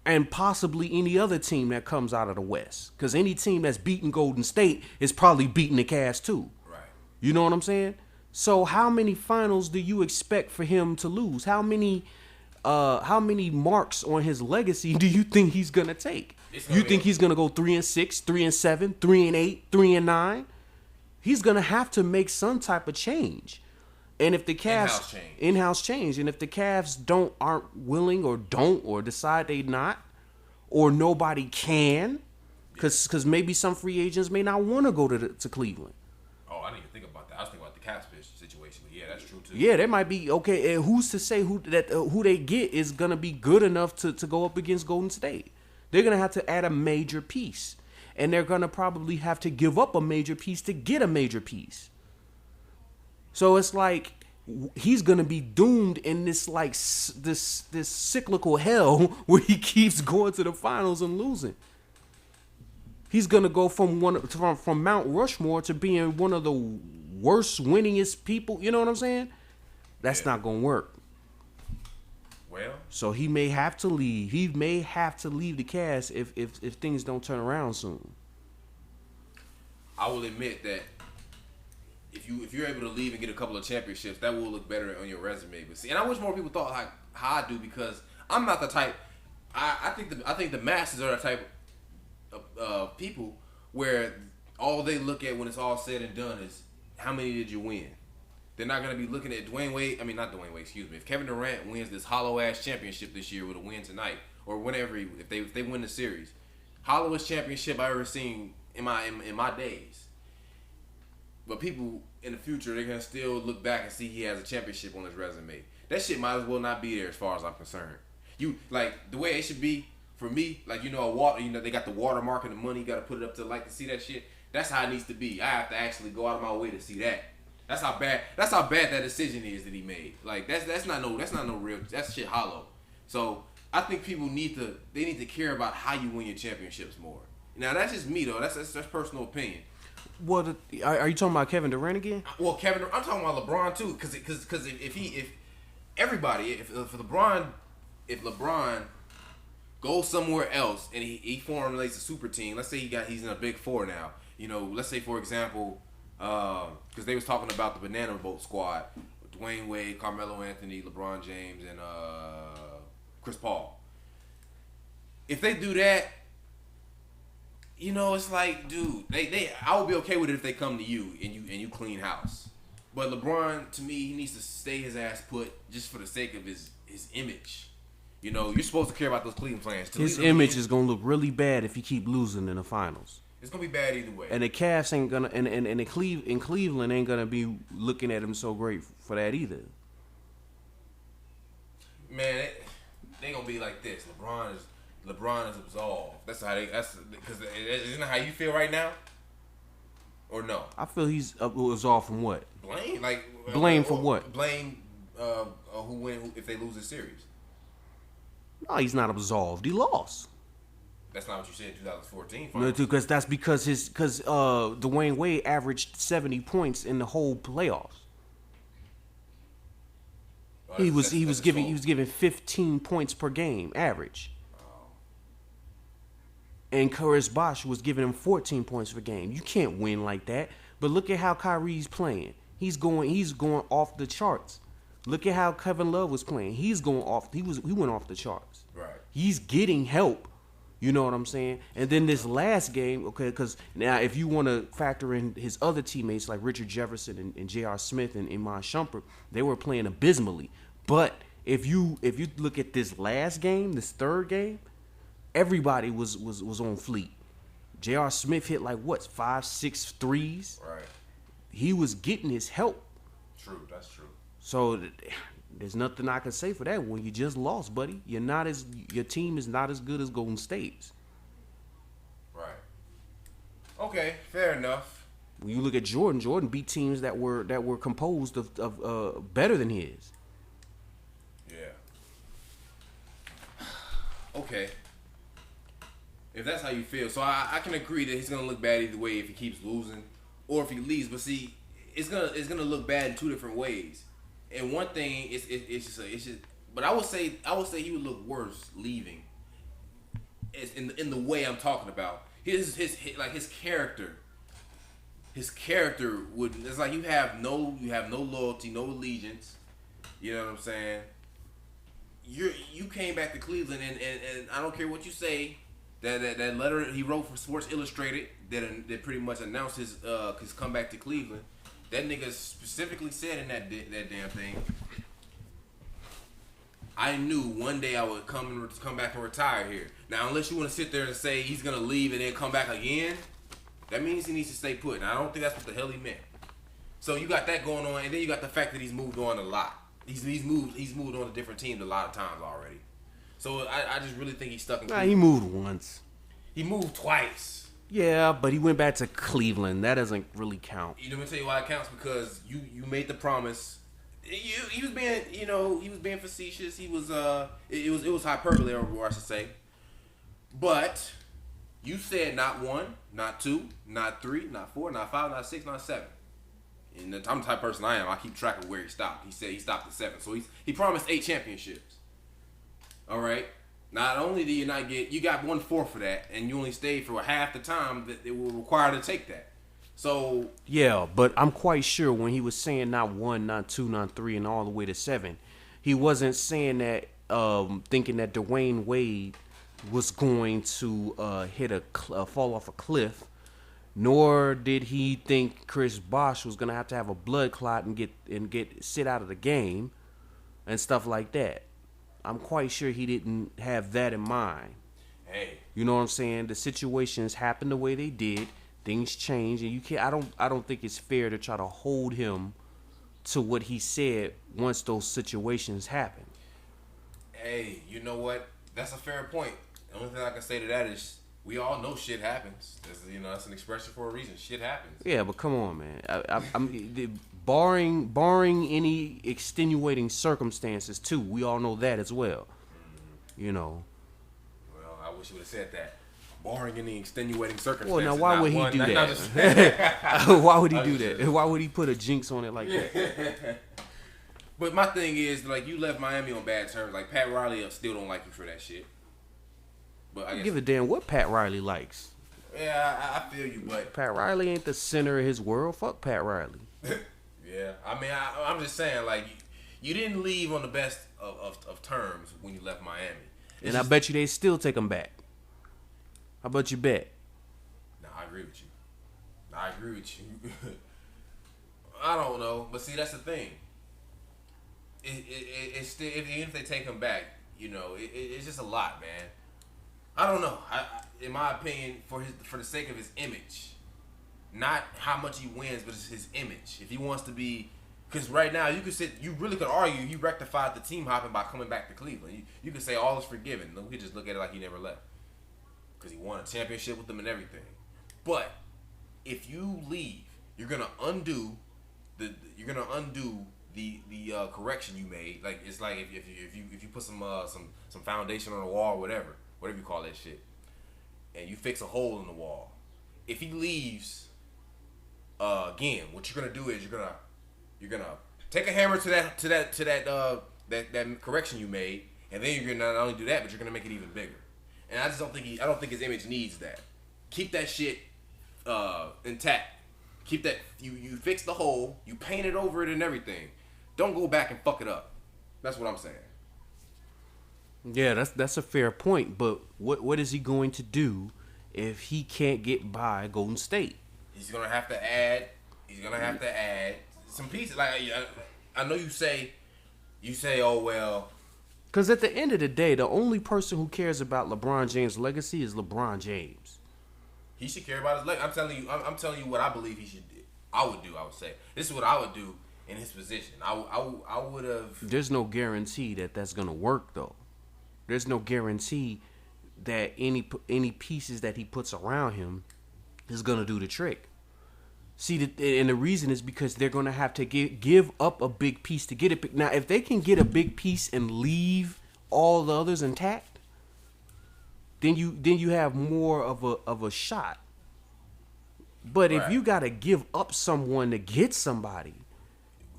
And possibly any other team that comes out of the West. Because any team that's beating Golden State is probably beating the Cavs too. Right. You know what I'm saying? So how many finals do you expect for him to lose? How many marks on his legacy do you think he's going to take? You think he's going to go 3-6, 3-7, 3-8, 3-9? He's going to have to make some type of change. And if the Cavs in-house change, and if the Cavs aren't willing or decide they not, or nobody can, because maybe some free agents may not want to go to Cleveland. Oh, I didn't even think about that. I was thinking about the Cavs situation, but yeah, that's true too. Yeah, that might be okay. And who's to say who they get is gonna be good enough to go up against Golden State? They're gonna have to add a major piece, and they're gonna probably have to give up a major piece to get a major piece. So it's like he's gonna be doomed in this this cyclical hell where he keeps going to the finals and losing. He's gonna go from Mount Rushmore to being one of the worst, winningest people. You know what I'm saying? That's not gonna work. Well, so he may have to leave. He may have to leave the Cavs if things don't turn around soon. I will admit that if you're able to leave and get a couple of championships, that will look better on your resume. But see, and I wish more people thought how I do, because I'm not the type. I think the masses are the type of people where all they look at when it's all said and done is how many did you win. They're not going to be looking at if Kevin Durant wins this hollow ass championship this year with a win tonight or whenever if they win the series, hollowest championship I've ever seen in my days. But people in the future, they're going to still look back and see he has a championship on his resume. That shit might as well not be there as far as I'm concerned. You like the way it should be for me, like they got the watermark and the money, you got to put it up to see that shit. That's how it needs to be. I have to actually go out of my way to see that. That's how bad that decision is that he made. Like that's not no real. That's shit hollow. So I think people need to care about how you win your championships more. Now that's just me though. That's personal opinion. What are you talking about, Kevin Durant again? Well, I'm talking about LeBron too, because if LeBron goes somewhere else and he formulates a super team, let's say he's in a big four now, let's say for example, because they was talking about the Banana Boat squad, Dwayne Wade, Carmelo Anthony, LeBron James, and Chris Paul. If they do that, it's like, dude, I would be okay with it if they come to you and you clean house. But LeBron, to me, he needs to stay his ass put just for the sake of his image. You're supposed to care about those Cleveland fans. His image is gonna look really bad if he keep losing in the finals. It's gonna be bad either way. And the Cavs ain't gonna, and in Cleveland ain't gonna be looking at him so great for that either. Man, they gonna be like this. LeBron is absolved. That's because isn't that how you feel right now? Or no? I feel he's absolved from what? Blame for what? Blame who win if they lose the series. No, he's not absolved. He lost. That's not what you said in 2014. No, because that's because Dwayne Wade averaged 70 points in the whole playoffs. He was giving 15 points per game average. And Chris Bosh was giving him 14 points per game. You can't win like that. But look at how Kyrie's playing. He's going off the charts. Look at how Kevin Love was playing. He went off the charts. Right. He's getting help. You know what I'm saying? And then this last game, okay, because now if you want to factor in his other teammates like Richard Jefferson and J.R. Smith and Iman Shumpert, they were playing abysmally. But if you look at this last game, this third game, everybody was on fleek. J.R. Smith hit 5-6 threes. Right. He was getting his help. True, that's true. So there's nothing I can say for that when you just lost, buddy. Your team is not as good as Golden State's. Right. Okay, fair enough. When you look at Jordan beat teams that were composed of better than his. Yeah. Okay. If that's how you feel, so I can agree that he's gonna look bad either way if he keeps losing or if he leaves. But see, it's gonna look bad in two different ways. And one thing it's just but I would say he would look worse leaving. It's in the way I'm talking about. His character. His character would. It's like you have no loyalty, no allegiance. You know what I'm saying? You came back to Cleveland and I don't care what you say. That letter he wrote for Sports Illustrated that pretty much announced his comeback to Cleveland. That nigga specifically said in that damn thing, I knew one day I would come back and retire here. Now, unless you want to sit there and say he's gonna leave and then come back again, that means he needs to stay put. And I don't think that's what the hell he meant. So you got that going on, and then you got the fact that he's moved on a lot. He's moved on to different teams a lot of times already. So I just really think he's stuck in Cleveland. He moved once. He moved twice. Yeah, but he went back to Cleveland. That doesn't really count. You know, let me tell you why it counts, because you made the promise. He was being, he was being facetious. He was it was hyperbole, or I should say. But you said not one, not two, not three, not four, not five, not six, not seven. And I'm the type of person I am. I keep track of where he stopped. He said he stopped at 7. So he promised 8 championships. All right. Not only do you not get, you got 1/4 for that, and you only stayed for half the time that it will require to take that. So yeah, but I'm quite sure when he was saying not 1, not 2, not 3, and all the way to 7, he wasn't saying that thinking that Dwayne Wade was going to fall off a cliff, nor did he think Chris Bosh was gonna have a blood clot and get sit out of the game and stuff like that. I'm quite sure he didn't have that in mind. Hey, you know what I'm saying? The situations happened the way they did. Things change, and you can't. I don't think it's fair to try to hold him to what he said once those situations happen. Hey, you know what? That's a fair point. The only thing I can say to that is we all know shit happens. That's an expression for a reason. Shit happens. Yeah, but come on, man. I'm barring any extenuating circumstances too. We all know that as well. Mm-hmm. Well, I wish you would have said that. Barring any extenuating circumstances. Well, now why would he do that? Why would he do that? Why would he put a jinx on it like that? But my thing is, you left Miami on bad terms. Like, Pat Riley still don't like you for that shit. But I guess, give a damn what Pat Riley likes. Yeah, I feel you, but Pat Riley ain't the center of his world. Fuck Pat Riley. yeah, I mean, I'm just saying, like, you didn't leave on the best of terms when you left Miami. And I bet you they still take him back. How about you bet? No, I agree with you. I don't know, but see, that's the thing. It's still, even if they take him back, you know, it's just a lot, man. I don't know. In my opinion, for the sake of his image, not how much he wins, but it's his image. If he wants to be, because right now you really could argue he rectified the team hopping by coming back to Cleveland. You could say all is forgiven. We could just look at it like he never left, because he won a championship with them and everything. But if you leave, you're gonna undo the correction you made. Like, it's like if you put some foundation on the wall, or whatever you call that shit, and you fix a hole in the wall. If he leaves, again, what you're gonna do is you're gonna take a hammer to that correction you made, and then you're gonna not only do that, but you're gonna make it even bigger. And I just don't think his image needs that. Keep that shit intact. Keep that. You fix the hole. You painted over it and everything. Don't go back and fuck it up. That's what I'm saying. Yeah, that's a fair point. But what is he going to do if he can't get by Golden State? He's gonna have to add. Some pieces. Like, I know you say, oh well. Because at the end of the day, the only person who cares about LeBron James' legacy is LeBron James. He should care about his legacy. I'm telling you what I believe he should do. I would say. This is what I would do in his position. I would have. There's no guarantee that that's gonna work, though. There's no guarantee that any pieces that he puts around him is gonna do the trick. See, and the reason is because they're gonna have to give up a big piece to get it. Now, if they can get a big piece and leave all the others intact, then you have more of a shot. But right. If you gotta give up someone to get somebody,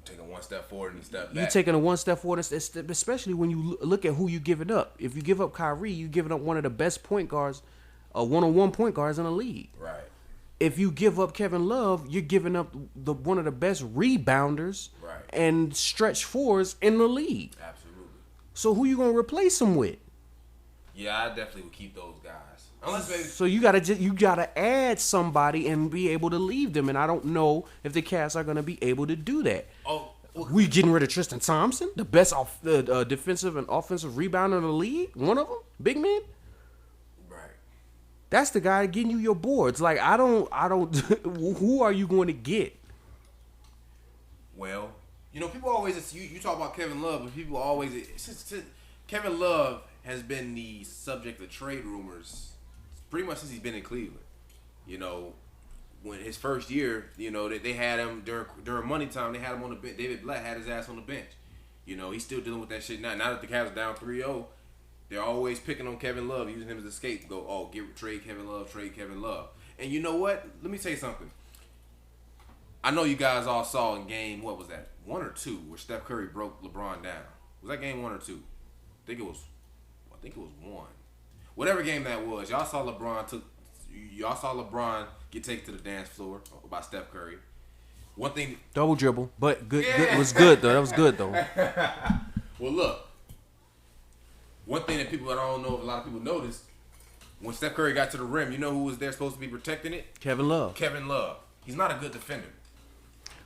taking one step forward and a step back. You're taking a one step forward, especially when you look at who you're giving up. If you give up Kyrie, you're giving up one of the best point guards, one-on-one point guards in the league. Right. If you give up Kevin Love, you're giving up one of the best rebounders and stretch fours in the league. Absolutely. So who you gonna replace him with? Yeah, I definitely would keep those guys. Unless maybe. So you gotta add somebody and be able to leave them, and I don't know if the Cavs are gonna be able to do that. Oh, we getting rid of Tristan Thompson, the best defensive and offensive rebounder in the league, one of them, big man. Right. That's the guy getting you your boards. Like I don't. Who are you going to get? Well, people always you talk about Kevin Love, but people always Kevin Love has been the subject of trade rumors pretty much since he's been in Cleveland. When his first year, they had him during money time. They had him on the bench. David Blatt had his ass on the bench. He's still dealing with that shit now. Now that the Cavs are down 3-0, they're always picking on Kevin Love, using him as a scapegoat. Oh, trade Kevin Love. And you know what? Let me tell you something. I know you guys all saw in game, what was that, 1 or 2, where Steph Curry broke LeBron down. Was that game 1 or 2? I think it was 1. Whatever game that was, y'all saw LeBron get taken to the dance floor by Steph Curry. One thing, double dribble, but good. It was good though. That was good though. Well, look. One thing that I don't know if a lot of people noticed, when Steph Curry got to the rim, you know who was there supposed to be protecting it? Kevin Love. He's not a good defender.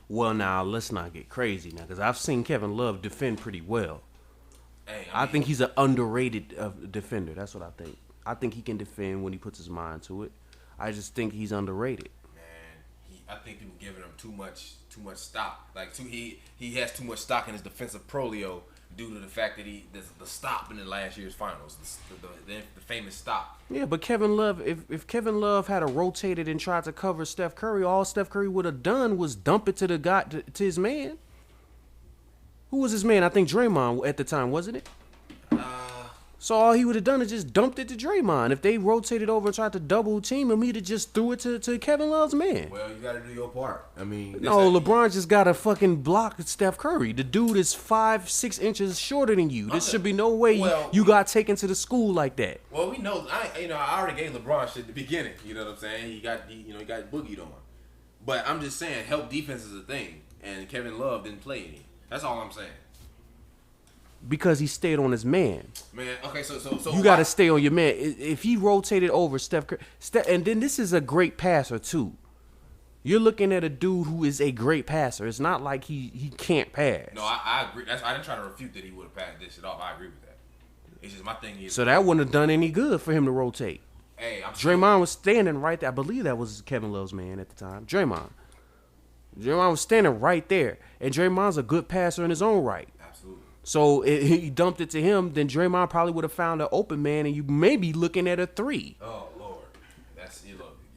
Well, now let's not get crazy now, because I've seen Kevin Love defend pretty well. Hey, I think he's an underrated defender. That's what I think. I think he can defend when he puts his mind to it. I just think he's underrated. Man, I think people giving him too much stock. Like he has too much stock in his defensive prolio due to the fact that the stop in the last year's finals, the famous stop. Yeah, but Kevin Love, if Kevin Love had rotated and tried to cover Steph Curry, all Steph Curry would have done was dump it to his man. Who was his man? I think Draymond at the time, wasn't it? So all he would have done is just dumped it to Draymond. If they rotated over and tried to double team him, he'd have just threw it to Kevin Love's man. Well, you got to do your part. I mean, no, LeBron just got to fucking block Steph Curry. The dude is 5-6 inches shorter than you. There should be no way you got taken to the school like that. Well, we know. I already gave LeBron shit at the beginning. You know what I'm saying? He got boogied on. But I'm just saying, help defense is a thing, and Kevin Love didn't play any. That's all I'm saying. Because he stayed on his man. Man, okay, so you got to stay on your man. If he rotated over Steph Curry, and then this is a great passer too. You're looking at a dude who is a great passer. It's not like he can't pass. No, I agree. I didn't try to refute that he would have passed this shit off. I agree with that. It's just my thing is. So that wouldn't have done any good for him to rotate. Hey, Draymond was standing right there. I believe that was Kevin Love's man at the time. Draymond was standing right there, and Draymond's a good passer in his own right. So he dumped it to him, then Draymond probably would have found an open man, and you may be looking at a 3. Oh Lord, I'm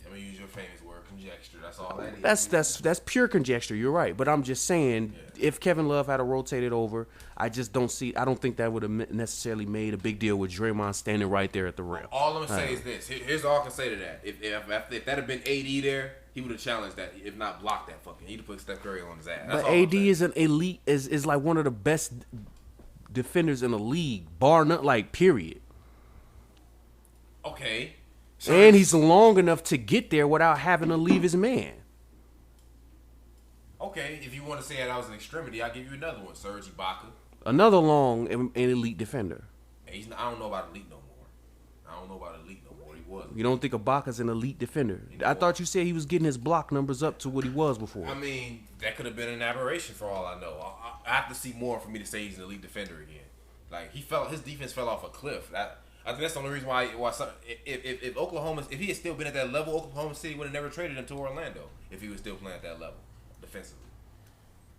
gonna use your famous word, conjecture. That's all that is. That's pure conjecture. You're right, but I'm just saying, if Kevin Love had rotated over, I don't think that would have necessarily made a big deal with Draymond standing right there at the rim. All I'm gonna say is this. Here's all I can say to that. If that had been AD there, he would have challenged that, if not blocked that fucking. He'd have put Steph Curry on his ass. That's but AD is an elite, is like one of the best defenders in the league, bar none, like period. Okay. So and he's long enough to get there without having to leave his man. Okay, if you want to say that was an extremity, I'll give you another one, Serge Ibaka. Another long and elite defender. I don't know about elite no more. I don't know about elite no more. He wasn't. You don't think Ibaka's an elite defender? I thought you said he was getting his block numbers up to what he was before. I mean, that could have been an aberration for all I know. I have to see more for me to say he's an elite defender again. Like his defense fell off a cliff. I think that's the only reason why if he had still been at that level, Oklahoma City would have never traded him to Orlando if he was still playing at that level defensively.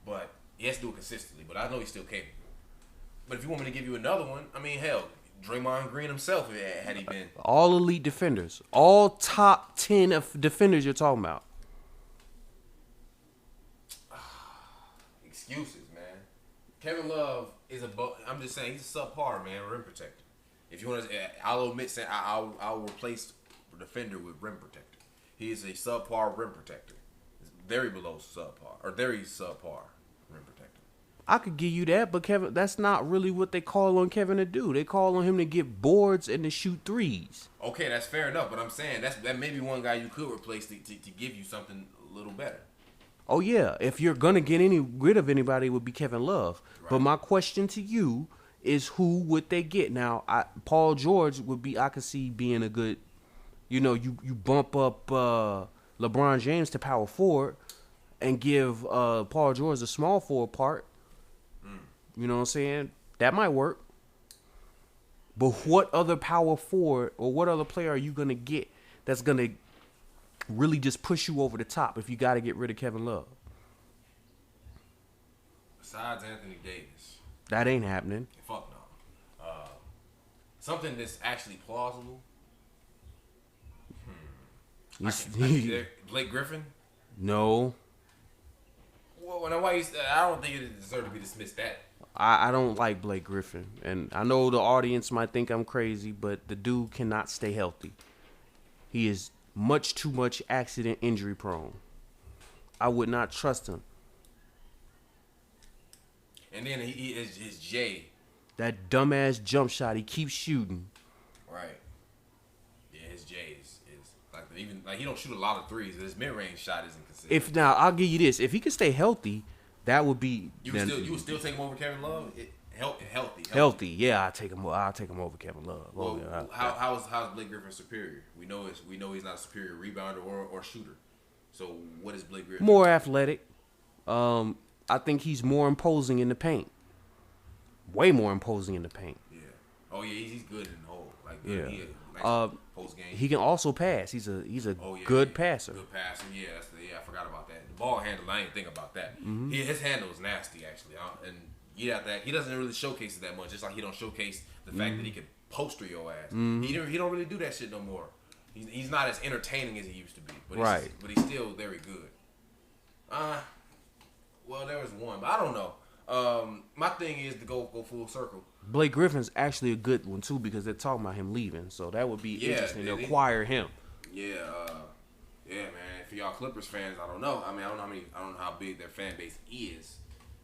But he has to do it consistently. But I know he's still capable. But if you want me to give you another one, I mean, hell, Draymond Green himself had he been all elite defenders, all top 10 of defenders you're talking about. Excuses, man. Kevin Love is I'm just saying he's a subpar, man, rim protector. If you want to, I'll admit saying I'll replace defender with rim protector. He is a subpar rim protector. It's very below subpar or very subpar rim protector. I could give you that, but Kevin, that's not really what they call on Kevin to do. They call on him to get boards and to shoot threes. Okay, that's fair enough, but I'm saying that may be one guy you could replace to give you something a little better. Oh yeah, if you're gonna get rid of anybody, it would be Kevin Love. Right. But my question to you is, who would they get? Now, Paul George would be. I could see being a good. You bump up LeBron James to power forward and give Paul George a small forward part. You know what I'm saying? That might work. But what other power forward or what other player are you going to get that's going to really just push you over the top if you got to get rid of Kevin Love? Besides Anthony Davis. That ain't happening. Fuck no. Something that's actually plausible. Blake Griffin? No. Well, I don't think it deserves to be dismissed that. I don't like Blake Griffin. And I know the audience might think I'm crazy, but the dude cannot stay healthy. He is much too much accident injury prone. I would not trust him. And then his J. That dumbass jump shot he keeps shooting. Right. Yeah, his J is like he don't shoot a lot of threes. His mid range shot isn't consistent. Now I'll give you this: if he could stay healthy, that would be. You would still take him over Kevin Love? Healthy. Yeah, I'll take him over Kevin Love. Well, how's Blake Griffin superior? We know he's not a superior rebounder or shooter. So what is Blake Griffin? More athletic. I think he's more imposing in the paint. Way more imposing in the paint. Yeah. Oh yeah, he's good in the hole. Like yeah. Post game. He can also pass. He's a good passer. Good passer. Yeah, I forgot about that. The ball handle, I didn't think about that. Mm-hmm. His handle is nasty actually, and he doesn't really showcase it that much. Just like he don't showcase the fact that he can poster your ass. Mm-hmm. He don't really do that shit no more. He's not as entertaining as he used to be. But right. But he's still very good. Well, there was one, but I don't know. My thing is to go full circle. Blake Griffin's actually a good one too because they're talking about him leaving, so that would be interesting to acquire him. Yeah, man. For y'all Clippers fans, I don't know. I mean, I don't know how big their fan base is,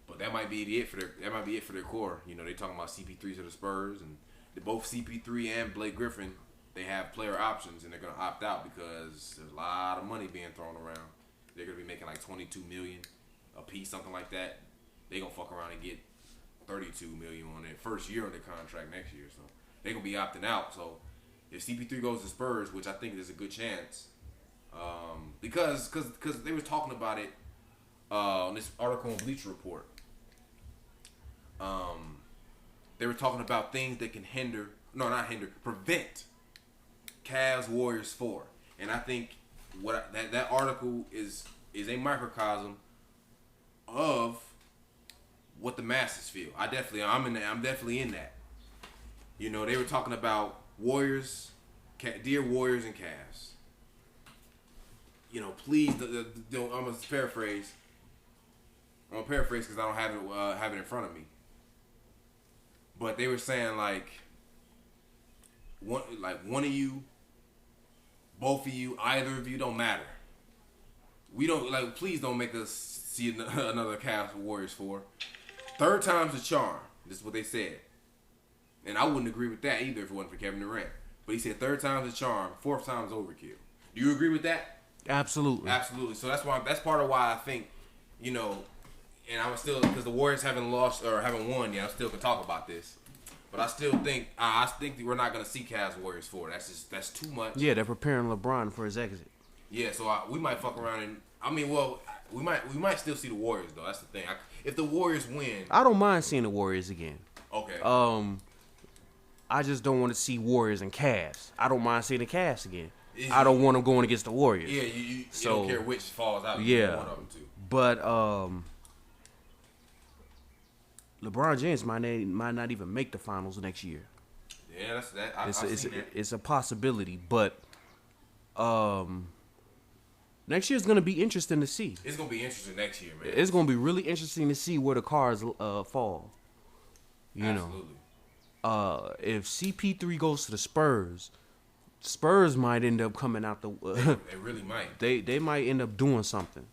but that might be it for their core. You know, they talking about CP3 to the Spurs, and both CP3 and Blake Griffin, they have player options, and they're gonna opt out because there's a lot of money being thrown around. They're gonna be making like $22 million a piece, something like that. They gonna fuck around and get $32 million on their first year of their contract next year, so they gonna be opting out. So if CP3 goes to Spurs, which I think there's a good chance, because they were talking about it on this article on Bleacher Report. They were talking about things that can prevent Cavs Warriors 4, and I think that article is a microcosm of what the masses feel. I'm definitely in that. You know, they were talking about Warriors, dear Warriors and Cavs. You know, please. I'm gonna paraphrase. Because I don't have it in front of me. But they were saying like one of you, both of you, either of you, don't matter. We don't please don't make us see another Cavs Warriors 4. Third time's the charm. This is what they said. And I wouldn't agree with that either if it wasn't for Kevin Durant. But he said third time's the charm, fourth time's overkill. Do you agree with that? Absolutely. So that's part of why I think, you know, and I was still, because the Warriors haven't lost or haven't won yet, I still can talk about this. But I still think that we're not gonna see Cavs Warriors 4. That's too much. Yeah, they're preparing LeBron for his exit. Yeah, so we might fuck around and we might still see the Warriors though. That's the thing. If the Warriors win, I don't mind seeing the Warriors again. Okay. I just don't want to see Warriors and Cavs. I don't mind seeing the Cavs again. I don't want them going against the Warriors. Yeah, you don't care which falls out. Yeah, one of them too. But LeBron James might not even make the finals next year. Yeah, that's that. I've seen that. It's a possibility, but next year's gonna be interesting to see. It's gonna be interesting next year, man. It's gonna be really interesting to see where the cards fall. You Absolutely. know, if CP3 goes to the Spurs might end up coming out the. They really might. They might end up doing something.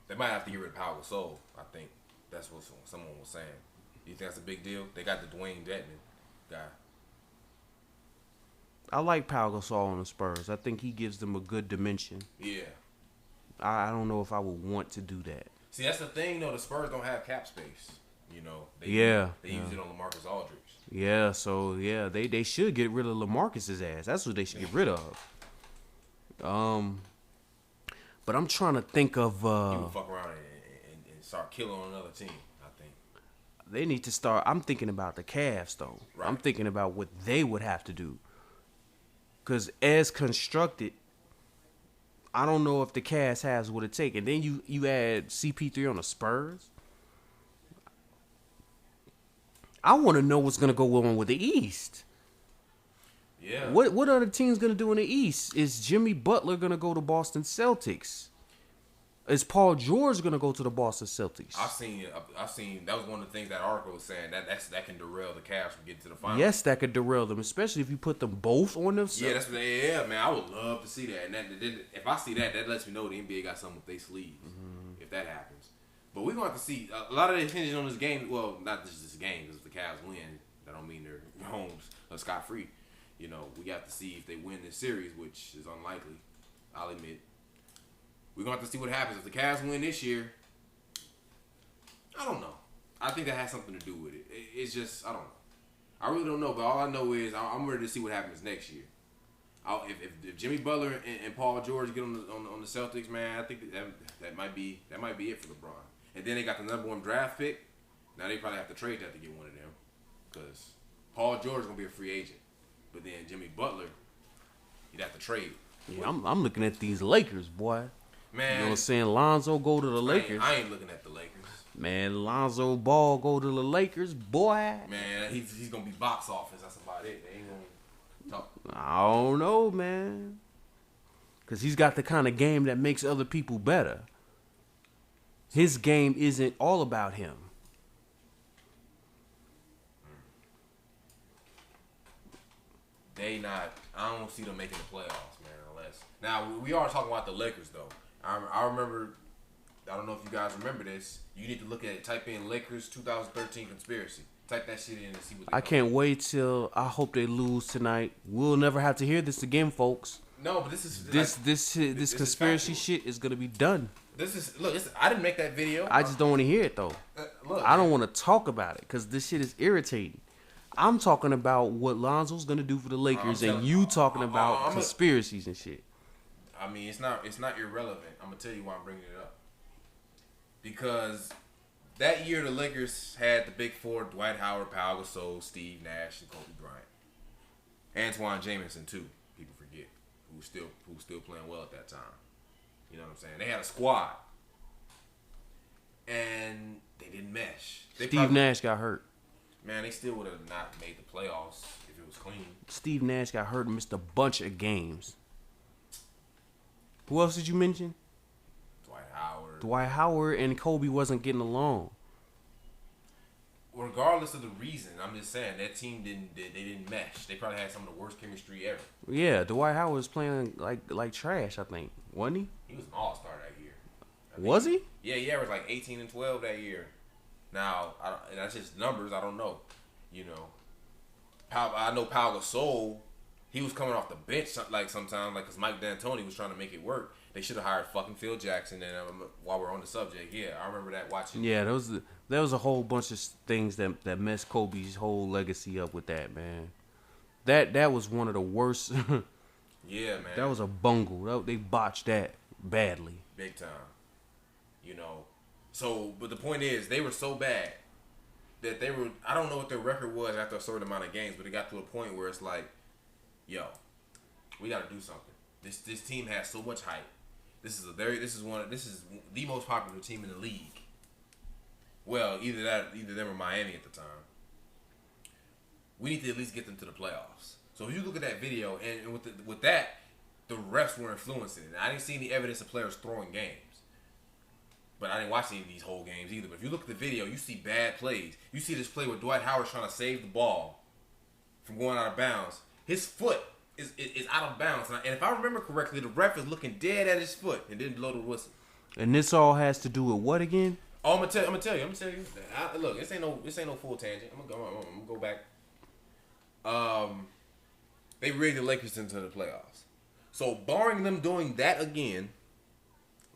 They might have to get rid of Pau Gasol. I think that's what someone was saying. Do you think that's a big deal? They got the Dwayne Dedman guy. I like Pau Gasol on the Spurs. I think he gives them a good dimension. Yeah. I don't know if I would want to do that. See, that's the thing, though. The Spurs don't have cap space. You know. They use it on LaMarcus Aldridge. Yeah, so yeah, they should get rid of LaMarcus's ass. That's what they should get rid of. But I'm trying to think of. He would fuck around and start killing on another team. I think they need to start. I'm thinking about the Cavs though. Right. I'm thinking about what they would have to do. Because as constructed, I don't know if the Cavs has what it takes. And then you add CP3 on the Spurs. I want to know what's going to go on with the East. Yeah. What other teams going to do in the East? Is Jimmy Butler going to go to Boston Celtics? Is Paul George going to go to the Boston Celtics? I've seen that was one of the things that article was saying that can derail the Cavs from getting to the finals. Yes, that could derail them, especially if you put them both on them. Yeah, yeah, man. I would love to see that. And if I see that lets me know the NBA got something up their sleeves. Mm-hmm. If that happens, but we're going to have to see a lot of the attention on this game. Well, not just this game, because if the Cavs win, that don't mean they're home scot free. You know, we got to see if they win this series, which is unlikely. I'll admit. We're going to have to see what happens. If the Cavs win this year, I don't know. I think that has something to do with it. It's just, I don't know. I really don't know, but all I know is I'm ready to see what happens next year. If Jimmy Butler and Paul George get on the Celtics, man, I think that might be it for LeBron. And then they got the number 1 draft pick. Now they probably have to trade that to get one of them, because Paul George is going to be a free agent. But then Jimmy Butler, he'd have to trade. Yeah, I'm looking at these Lakers, boy. Man, you know what I'm saying? Lonzo go to the Lakers. I ain't looking at the Lakers. Man, Lonzo Ball go to the Lakers, boy. Man, he's gonna be box office. That's about it. They ain't gonna talk. I don't know, man. Cause he's got the kind of game that makes other people better. His game isn't all about him. I don't see them making the playoffs, man. Unless now we are talking about the Lakers though. I remember. I don't know if you guys remember this. You need to look at it. Type in Lakers 2013 conspiracy. Type that shit in and see what. I can't wait till I hope they lose tonight. We'll never have to hear this again, folks. No, but this conspiracy shit is gonna be done. I didn't make that video. I just don't want to hear it though. I don't want to talk about it because this shit is irritating. I'm talking about what Lonzo's gonna do for the Lakers, and you talking about conspiracies and shit. I mean, it's not irrelevant. I'm gonna tell you why I'm bringing it up. Because that year the Lakers had the big four: Dwight Howard, Pau Gasol, Steve Nash, and Kobe Bryant. Antoine Jameson too. People forget who was still playing well at that time. You know what I'm saying? They had a squad, and they didn't mesh. Steve Nash got hurt. Man, they still would have not made the playoffs if it was clean. Steve Nash got hurt and missed a bunch of games. Who else did you mention? Dwight Howard and Kobe wasn't getting along. Regardless of the reason, I'm just saying that team didn't mesh. They probably had some of the worst chemistry ever. Yeah, Dwight Howard was playing like trash, I think. Wasn't he? He was an all-star that year. Was he? Yeah, he averaged like 18 and 12 that year. Now, that's just numbers. I don't know. You know, I know Pau Gasol, he was coming off the bench sometimes, because Mike D'Antoni was trying to make it work. They should have hired fucking Phil Jackson. And while we're on the subject, yeah, I remember that watching. Yeah, there was a whole bunch of things that messed Kobe's whole legacy up with that, man. That was one of the worst. Yeah, man. That was a bungle. They botched that badly. Big time. You know. So, but the point is, they were so bad that I don't know what their record was after a certain amount of games, but it got to a point where it's like, yo, we got to do something. This team has so much hype. This is the most popular team in the league. Well, either them or Miami at the time. We need to at least get them to the playoffs. So if you look at that video, and with that, the refs were influencing it. I didn't see any evidence of players throwing games. But I didn't watch any of these whole games either. But if you look at the video, you see bad plays. You see this play where Dwight Howard's trying to save the ball from going out of bounds. His foot is out of bounds. And if I remember correctly, the ref is looking dead at his foot and didn't blow the whistle. And this all has to do with what again? Oh, I'm gonna tell you. Look, this ain't no full tangent. I'm gonna go back. They rigged the Lakers into the playoffs. So barring them doing that again,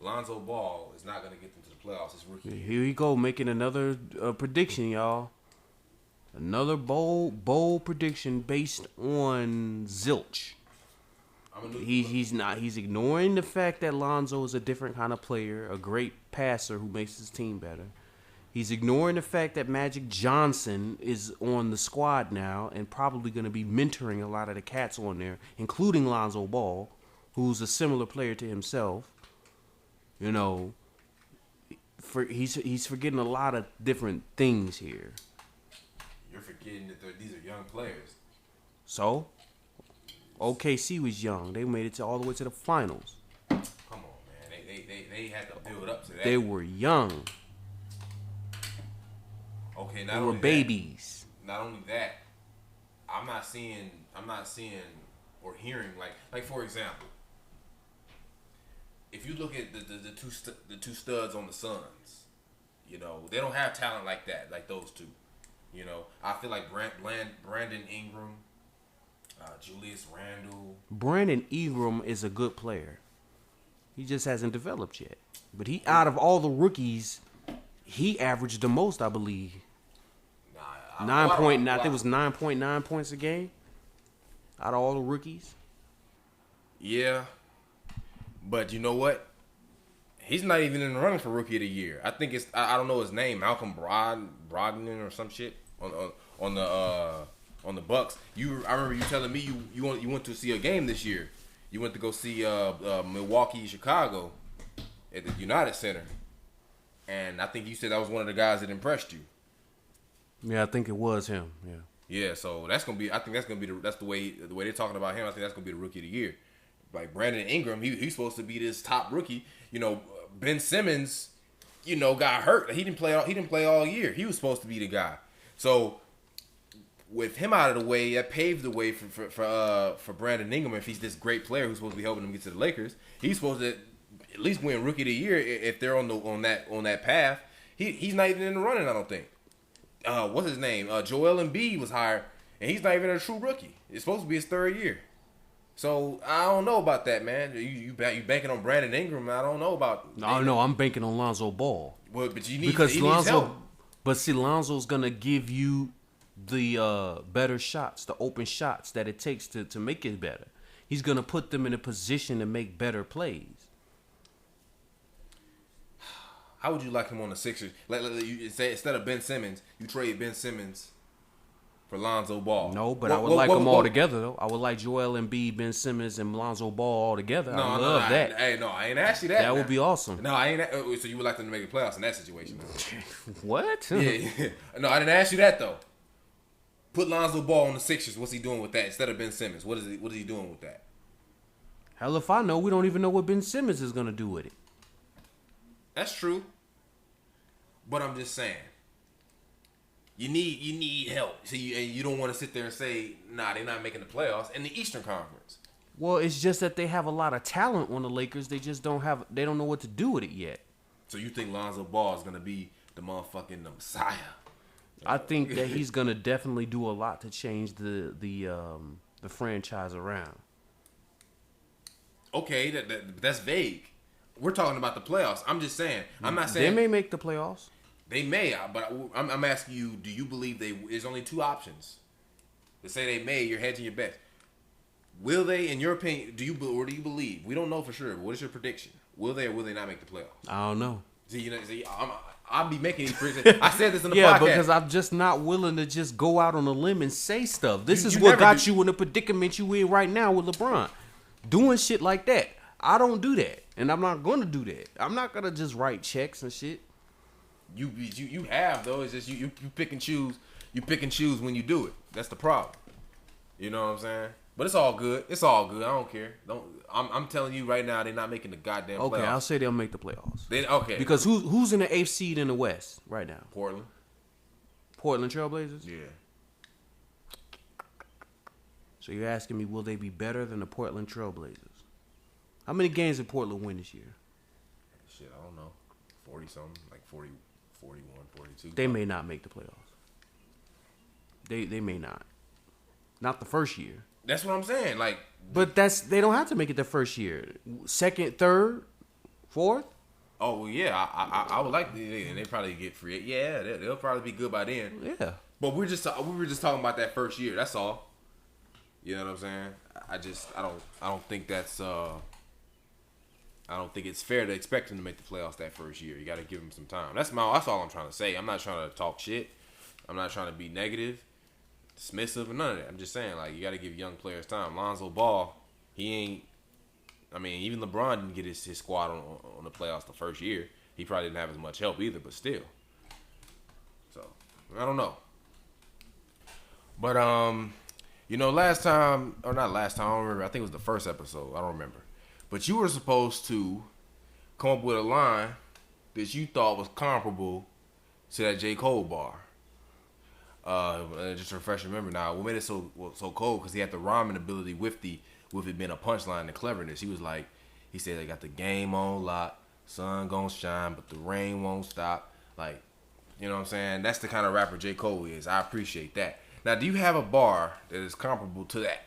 Lonzo Ball is not gonna get them to the playoffs this rookie year. Here we go, making another prediction, y'all. Another bold prediction based on zilch. He's ignoring the fact that Lonzo is a different kind of player, a great passer who makes his team better. He's ignoring the fact that Magic Johnson is on the squad now and probably going to be mentoring a lot of the cats on there, including Lonzo Ball, who's a similar player to himself. You know, he's forgetting a lot of different things here. You're forgetting that these are young players. So, OKC was young. They made it all the way to the finals. Come on, man. They had to build up to that. They were young. Okay, they were babies. Not only that, I'm not seeing or hearing like for example, if you look at the two studs on the Suns, you know, they don't have talent like that, like those two. You know, I feel like Brandon Ingram, Julius Randle. Brandon Ingram is a good player. He just hasn't developed yet. But he, out of all the rookies, he averaged the most, I believe. I think it was 9.9 points a game out of all the rookies. Yeah, but you know what? He's not even in the running for Rookie of the Year. I think I don't know his name, Malcolm Brogdon or some shit on the Bucks. I remember you telling me you went to see a game this year. You went to go see Milwaukee, Chicago at the United Center, and I think you said that was one of the guys that impressed you. Yeah, I think it was him. Yeah. Yeah, so that's gonna be. I think that's the way they're talking about him. I think that's gonna be the Rookie of the Year. Like Brandon Ingram, he's supposed to be this top rookie. You know, Ben Simmons, you know, got hurt. He didn't play all year. He was supposed to be the guy. So with him out of the way, that paved the way for Brandon Ingram. If he's this great player who's supposed to be helping him get to the Lakers, he's supposed to at least win Rookie of the Year if they're on that path. He's not even in the running, I don't think. What's his name? Joel Embiid was hired, and he's not even a true rookie. It's supposed to be his third year. So I don't know about that, man. You banking on Brandon Ingram? I don't know about. No, I'm banking on Lonzo Ball. Well, but he because needs Lonzo. help. But see, Lonzo's gonna give you the better shots, the open shots that it takes to make it better. He's gonna put them in a position to make better plays. How would you like him on the Sixers? You say instead of Ben Simmons, you trade Ben Simmons for Lonzo Ball. No, but I would like them all together, though. I would like Joel Embiid, Ben Simmons, and Lonzo Ball all together. I love that. I ain't asked you that. That would be awesome. No, I ain't. So you would like them to make the playoffs in that situation? What? Yeah. No, I didn't ask you that though. Put Lonzo Ball on the Sixers. What's he doing with that instead of Ben Simmons? What is he doing with that? Hell, if I know, we don't even know what Ben Simmons is gonna do with it. That's true. But I'm just saying. You need help. So you don't want to sit there and say, nah, they're not making the playoffs in the Eastern Conference. Well, it's just that they have a lot of talent on the Lakers. They just don't know what to do with it yet. So you think Lonzo Ball is gonna be the motherfucking Messiah? I think that he's gonna definitely do a lot to change the franchise around. Okay, that's vague. We're talking about the playoffs. I'm just saying. I'm not saying they may make the playoffs. They may, but I'm asking you, do you believe there's only two options? To say they may, you're hedging your bets. Will they, in your opinion, do you believe? We don't know for sure, but what is your prediction? Will they or will they not make the playoffs? I don't know. I'll be making these predictions. I said this in the podcast. Yeah, because I'm just not willing to just go out on a limb and say stuff. This is what got you in the predicament you in right now with LeBron. Doing shit like that. I don't do that. And I'm not going to do that. I'm not going to just write checks and shit. You have though. It's just you pick and choose. You pick and choose when you do it. That's the problem. You know what I'm saying? But it's all good. It's all good. I don't care. I'm telling you right now, they're not making the goddamn playoffs. Okay, I'll say they'll make the playoffs. Okay. Because who's in the 8th seed in the West right now? Portland Trailblazers? Yeah. So you're asking me, will they be better than the Portland Trailblazers? How many games did Portland win this year? Shit, I don't know. 40-something, like 40, 41, 42. They may not make the playoffs. They may not. Not the first year. That's what I'm saying. But they don't have to make it the first year. Second, third, fourth. Oh well, yeah. I would like and they probably get free. Yeah, they'll probably be good by then. Yeah. But we were just talking about that first year. That's all. You know what I'm saying? I don't think that's I don't think it's fair to expect them to make the playoffs that first year. You got to give them some time. That's all I'm trying to say. I'm not trying to talk shit. I'm not trying to be negative, dismissive, or none of that. I'm just saying, you got to give young players time. Lonzo Ball, he ain't. I mean, even LeBron didn't get his squad on the playoffs the first year. He probably didn't have as much help either, but still. So, I don't know. But, last time, or not last time, I don't remember. I think it was the first episode. I don't remember. But you were supposed to come up with a line that you thought was comparable to that J. Cole bar. Just to refresh your memory now, what made it so cold? Because he had the rhyming ability with it being a punchline and cleverness. He said they got the game on lock, sun gonna shine, but the rain won't stop. You know what I'm saying? That's the kind of rapper J. Cole is. I appreciate that. Now, do you have a bar that is comparable to that?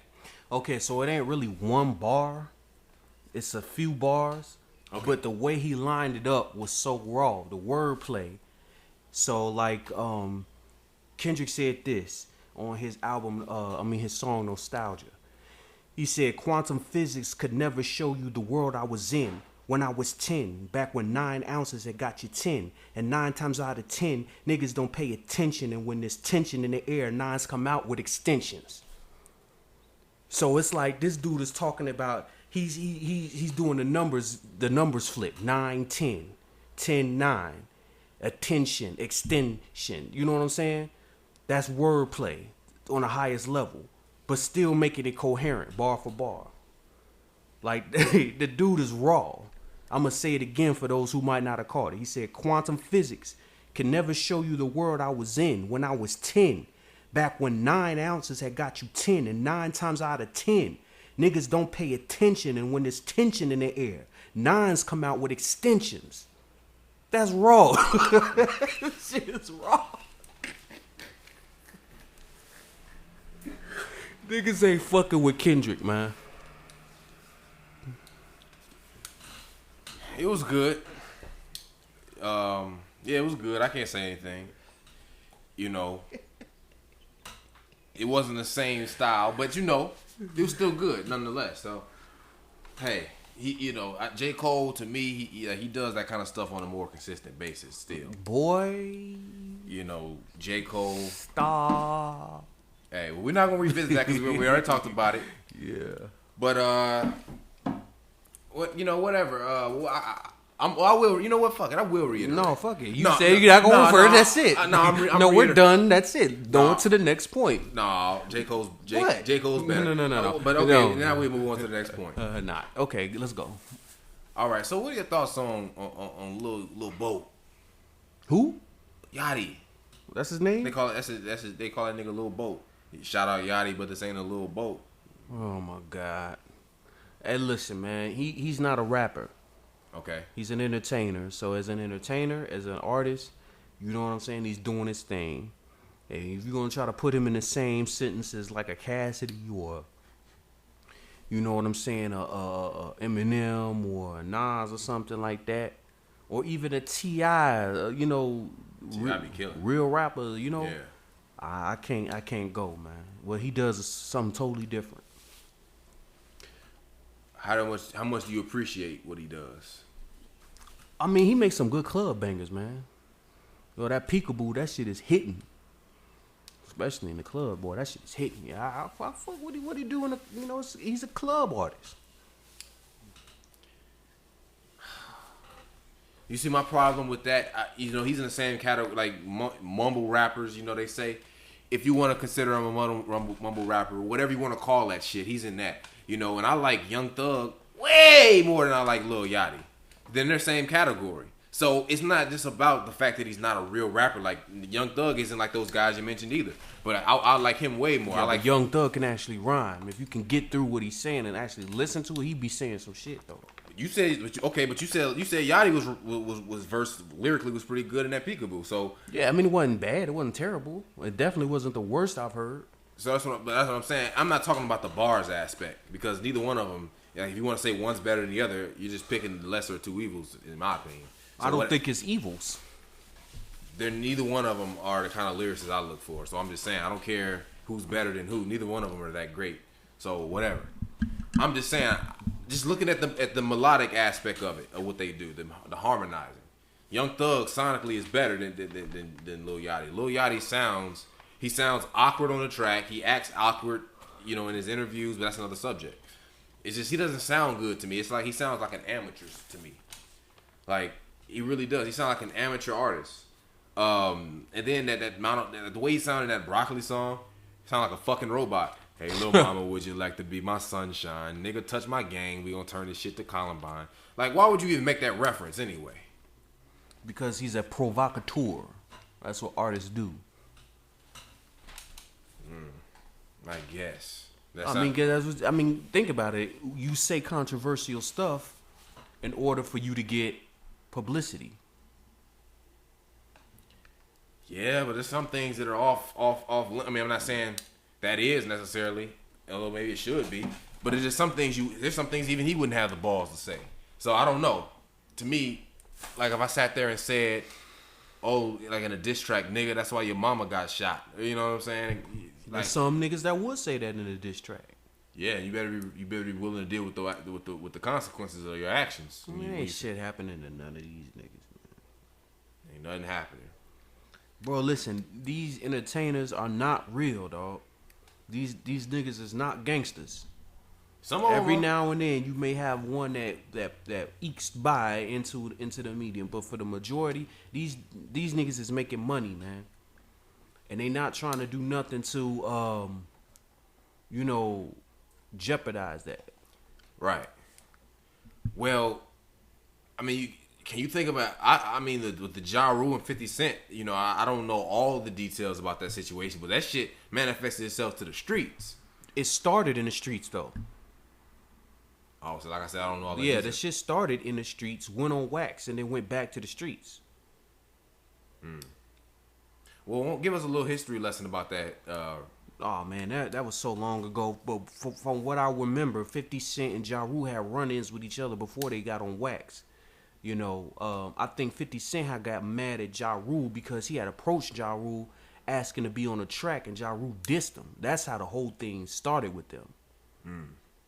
Okay, so it ain't really one bar. It's a few bars, okay. But the way he lined it up was so raw, the wordplay. So Kendrick said this on his album, his song Nostalgia. He said, quantum physics could never show you the world I was in when I was 10, back when 9 ounces had got you 10. And 9 times out of 10, niggas don't pay attention. And when there's tension in the air, 9s come out with extensions. So it's like this dude is talking about, he's doing the numbers flip, 9, 10, 10, 9, attention, extension. You know what I'm saying? That's wordplay on the highest level, but still making it coherent, bar for bar. The dude is raw. I'm going to say it again for those who might not have caught it. He said, quantum physics can never show you the world I was in when I was 10, Back when 9 ounces had got you 10, and 9 times out of 10, niggas don't pay attention, and when there's tension in the air, 9s come out with extensions. That's raw. Shit is raw. Niggas ain't fucking with Kendrick, man. It was good. Yeah, it was good. I can't say anything. You know, it wasn't the same style, but you know, it was still good nonetheless. So, hey, J. Cole to me, he does that kind of stuff on a more consistent basis still. Boy, you know, J. Cole. Stop. Hey, well, we're not gonna revisit that because we already talked about it. Yeah. But whatever. I will. You know what? Fuck it. I will reiterate. No, fuck it. You say you're not going for it. That's it. We're done. That's it. Going to the next point. No, J. Cole's better. No. But okay, now we move on to the next point. Not okay. Let's go. All right. So, what are your thoughts on Lil Boat? Who? Yachty. That's his name. They call it. They call that nigga Lil Boat. Shout out Yachty, but this ain't a Lil Boat. Oh my God. Hey, listen, man. He's not a rapper. Okay. He's an entertainer. So as an entertainer, as an artist, you know what I'm saying? He's doing his thing. And if you're going to try to put him in the same sentences like a Cassidy or, you know what I'm saying, a Eminem or a Nas or something like that, or even a T.I., real rapper, you know, yeah. I can't go, man. What he does is something totally different. How much do you appreciate what he does? I mean, he makes some good club bangers, man. Yo, that Peekaboo, that shit is hitting. Especially in the club, boy, that shit is hitting. Yeah, I fuck what he doing. He's a club artist. You see my problem with that? He's in the same category like mumble rappers. You know, they say if you want to consider him a mumble rapper, whatever you want to call that shit, he's in that. You know, and I like Young Thug way more than I like Lil Yachty. Then they're same category. So it's not just about the fact that he's not a real rapper. Like Young Thug isn't like those guys you mentioned either. But I like him way more. Yeah, I like Young Thug can actually rhyme. If you can get through what he's saying and actually listen to it, he be saying some shit though. You said Yachty was verse lyrically was pretty good in that Peekaboo. So yeah, I mean it wasn't bad. It wasn't terrible. It definitely wasn't the worst I've heard. So that's what I'm saying. I'm not talking about the bars aspect because neither one of them. Like, if you want to say one's better than the other, you're just picking the lesser of two evils, in my opinion. So I don't think it's evils. Neither one of them are the kind of lyricists I look for. So I'm just saying, I don't care who's better than who. Neither one of them are that great. So whatever. I'm just saying, just looking at the melodic aspect of it, of what they do, the harmonizing. Young Thug sonically is better than Lil Yachty. Lil Yachty sounds awkward on the track. He acts awkward, in his interviews, but that's another subject. It's just he doesn't sound good to me. It's like he sounds like an amateur to me. Like he really does. He sounds like an amateur artist. And then the way he sounded in that Broccoli song, sound like a fucking robot. Hey, little mama, would you like to be my sunshine? Nigga, touch my gang. We gonna turn this shit to Columbine. Like, why would you even make that reference anyway? Because he's a provocateur. That's what artists do. I guess. Think about it. You say controversial stuff in order for you to get publicity. Yeah, but there's some things that are off. I mean, I'm not saying that is necessarily, although maybe it should be. But there's just some things there's some things even he wouldn't have the balls to say. So I don't know. To me, like if I sat there and said, "Oh, like in a diss track, nigga, that's why your mama got shot." You know what I'm saying? Like, there's some niggas that would say that in a diss track. Yeah, you better be willing to deal with the consequences of your actions. Ain't shit happening to none of these niggas, man. Ain't nothing happening. Bro, listen, these entertainers are not real, dog. These niggas is not gangsters. Every now and then you may have one that ekes by into the medium, but for the majority, these niggas is making money, man. And they not trying to do nothing to jeopardize that. Right. Well, I mean, can you think about? I mean, with the Ja Rule and 50 Cent, you know, I don't know all the details about that situation, but that shit manifested itself to the streets. It started in the streets though. Oh, so like I said, I don't know all that. Yeah, the shit started in the streets, went on wax, and then went back to the streets. Well, give us a little history lesson about that. Oh man, that was so long ago. But from what I remember, 50 Cent and Ja Rule had run-ins with each other before they got on wax. You know, I think 50 Cent had got mad at Ja Rule because he had approached Ja Rule asking to be on the track, and Ja Rule dissed him. That's how the whole thing started with them.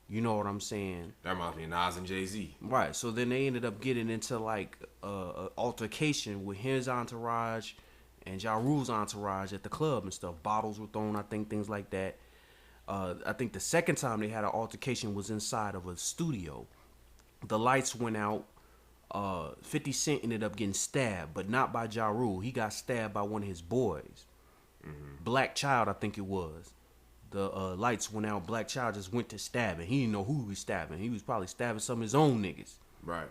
You know what I'm saying? That reminds me of Nas and Jay-Z. Right. So then they ended up getting into like a altercation with his entourage and Ja Rule's entourage at the club and stuff. Bottles were thrown, I think, things like that. I think the second time they had an altercation was inside of a studio. The lights went out. 50 Cent ended up getting stabbed, but not by Ja Rule. He got stabbed by one of his boys. Black Child, I think it was. The lights went out. Black Child just went to stabbing. He didn't know who he was stabbing. He was probably stabbing some of his own niggas. Right.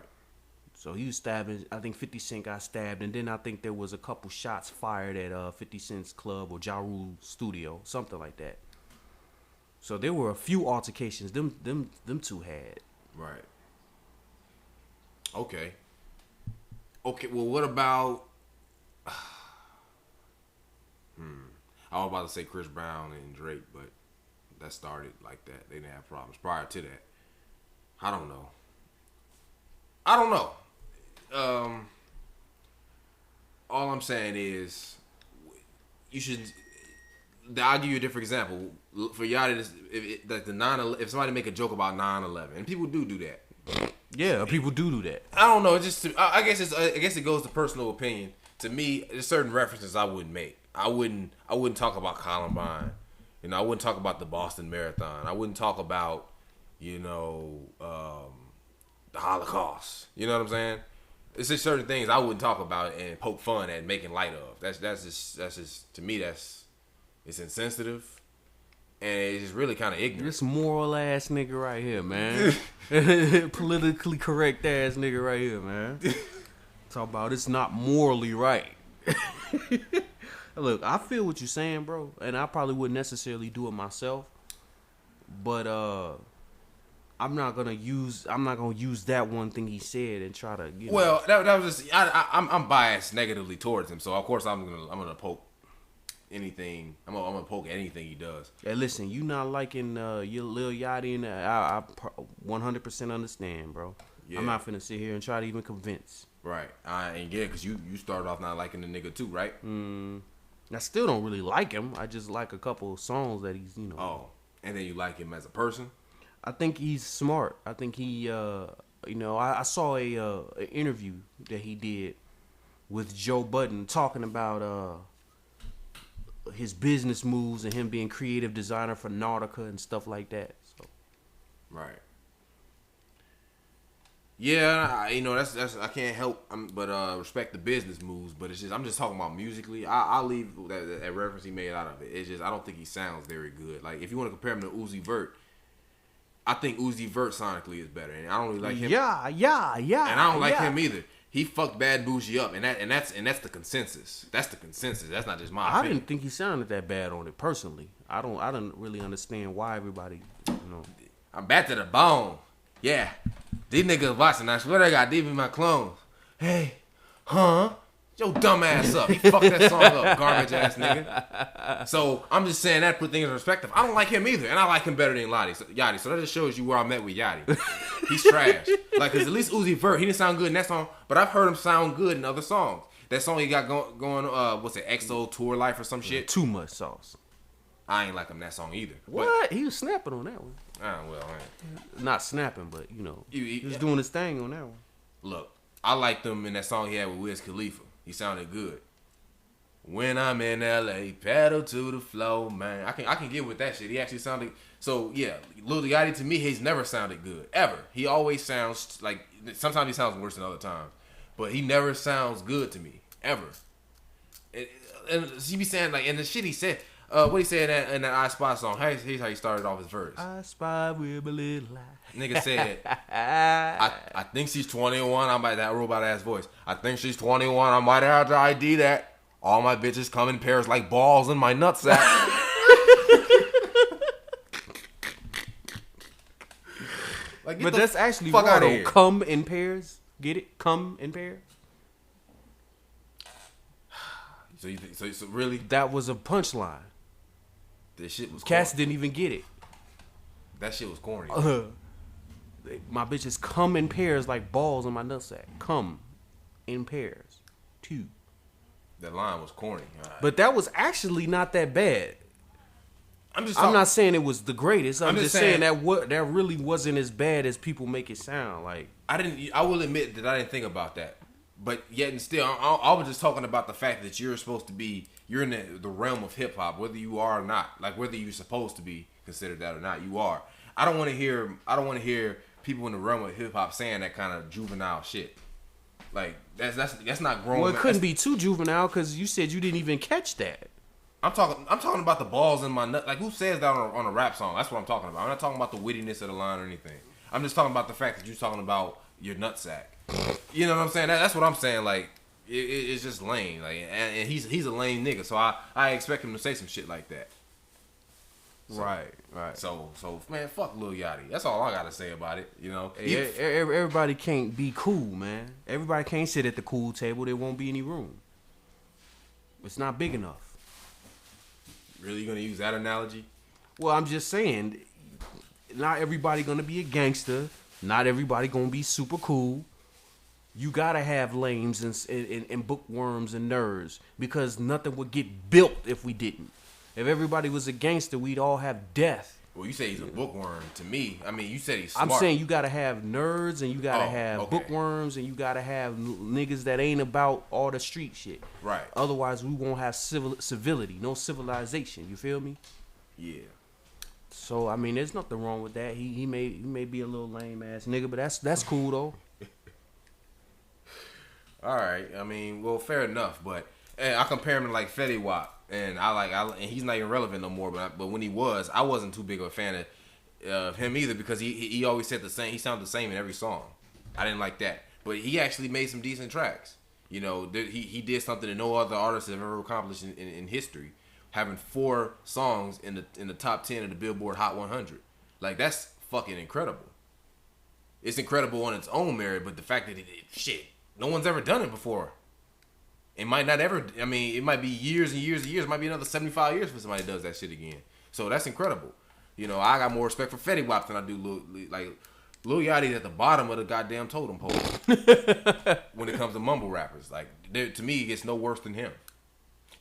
So he was stabbing. I think 50 Cent got stabbed, and then I think there was a couple shots fired at 50 Cent's club or Ja Rule's studio, something like that. So there were a few altercations them two had. Right. Okay. Well, what about? I was about to say Chris Brown and Drake, but that started like that. They didn't have problems prior to that. I don't know. All I'm saying is, you should. I'll give you a different example. For y'all, if somebody make a joke about 9/11, and people do that. Yeah, people do that. I don't know. I guess it goes to personal opinion. To me, there's certain references I wouldn't make. I wouldn't talk about Columbine. You know, I wouldn't talk about the Boston Marathon. I wouldn't talk about, you know, the Holocaust. You know what I'm saying? It's just certain things I wouldn't talk about and poke fun at and making light of. That's just to me it's insensitive. And it's just really kind of ignorant. This moral ass nigga right here, man. Politically correct ass nigga right here, man. Talk about it's not morally right. Look, I feel what you're saying, bro, and I probably wouldn't necessarily do it myself. But I'm not gonna use that one thing he said and try to. You know. Well, that was just I'm biased negatively towards him, so of course I'm gonna poke anything. I'm gonna poke anything he does. Hey, listen, you not liking your Lil Yachty, and I 100% understand, bro. Yeah. I'm not finna sit here and try to even convince. Right, because you started off not liking the nigga too, right? I still don't really like him. I just like a couple of songs that he's, you know. Oh, and then you like him as a person? I think he's smart. I think he, you know, I saw an interview that he did with Joe Budden talking about his business moves and him being creative designer for Nautica and stuff like that. So. Right. Yeah, you know that's I can't help but respect the business moves, but it's just I'm just talking about musically. I'll leave that reference he made out of it. It's just I don't think he sounds very good. Like if you want to compare him to Uzi Vert, I think Uzi Vert sonically is better, and I don't really like him. Yeah. And I don't like him either. He fucked Bad Bougie up, and that's the consensus. That's the consensus. That's not just my opinion. I didn't think he sounded that bad on it personally. I don't really understand why everybody, you know. I'm back to the bone. Yeah. These niggas watching. I swear they got deep in my clones. Hey, huh? Yo, dumb ass up. He fucked that song up, garbage ass nigga. So I'm just saying that, put things in perspective. I don't like him either, and I like him better than Yachty. So that just shows you where I'm at with Yachty. He's trash. Like, cause at least Uzi Vert, he didn't sound good in that song, but I've heard him sound good in other songs. That song he got going, what's it, XO Tour Life or some shit? Too much sauce. I ain't liking that song either. What? He was snapping on that one. Well, not snapping, but you know, he was doing his thing on that one. Look, I liked him in that song he had with Wiz Khalifa. He sounded good. When I'm in LA, pedal to the flow, man. I can get with that shit. He actually sounded so. Yeah, Lil Yachty to me, he's never sounded good ever. He always sounds like sometimes he sounds worse than other times, but he never sounds good to me ever. And he be saying like, and the shit he said. What he said in that I Spy song? Here's how he started off his verse. I spy with a little lie. Nigga said, I think she's 21. I might that robot ass voice. I think she's 21. I might have to ID that. All my bitches come in pairs like balls in my nutsack. Like, but that's actually fuck wrong, outta though. here. Come in pairs. Get it? Come in pairs. So you think, so really That was a punchline. this shit was Cass corny. didn't even get it. That shit was corny. My bitches come in pairs like balls in my nutsack. Come in pairs. 2. That line was corny. But that was actually not that bad. I'm not saying it was the greatest. I'm just saying that that really wasn't as bad as people make it sound. Like, I will admit that I didn't think about that. But yet and still, I was just talking about the fact that you're supposed to be, you're in the realm of hip hop, whether you are or not. Like, whether you're supposed to be considered that or not, you are. I don't want to hear people in the realm of hip hop saying that kind of juvenile shit. Like, that's not grown. well, it couldn't be too juvenile because you said you didn't even catch that. I'm talking about the balls in my nut. Like, who says that on a rap song? That's what I'm talking about. I'm not talking about the wittiness of the line or anything. I'm just talking about the fact that you're talking about your nutsack. You know what I'm saying? That's what I'm saying. Like, it's just lame. Like, and he's a lame nigga. So I expect him to say some shit like that. So, Right. So man, fuck Lil Yachty. That's all I gotta say about it. You know, Everybody can't be cool, man. Everybody can't sit at the cool table. There won't be any room. It's not big enough. Really gonna use that analogy? Well, I'm just saying, not everybody gonna be a gangster. Not everybody gonna be super cool. You gotta have lames and bookworms and nerds because nothing would get built if we didn't. If everybody was a gangster, we'd all have death. Well, you say he's a bookworm. To me, I mean, you said he's smart. I'm saying you gotta have nerds and you gotta have bookworms and you gotta have niggas that ain't about all the street shit. Right. Otherwise, we won't have civility, no civilization. You feel me? Yeah. So I mean, there's nothing wrong with that. He may be a little lame ass nigga, but that's cool though. All right. I mean, well, fair enough. But I compare him to like Fetty Wap, and and he's not even relevant no more. But when he was, I wasn't too big of a fan of him either because he always said the same. He sounded the same in every song. I didn't like that. But he actually made some decent tracks. You know, he did something that no other artist have ever accomplished in history, having 4 songs in the top 10 of the Billboard Hot 100. Like, that's fucking incredible. It's incredible on its own merit, but the fact that shit, no one's ever done it before. It might not ever. I mean, it might be years and years and years. It might be another 75 years before somebody does that shit again. So that's incredible. You know, I got more respect for Fetty Wap than I do Lil Yachty's at the bottom of the goddamn totem pole when it comes to mumble rappers. Like, to me, it gets no worse than him.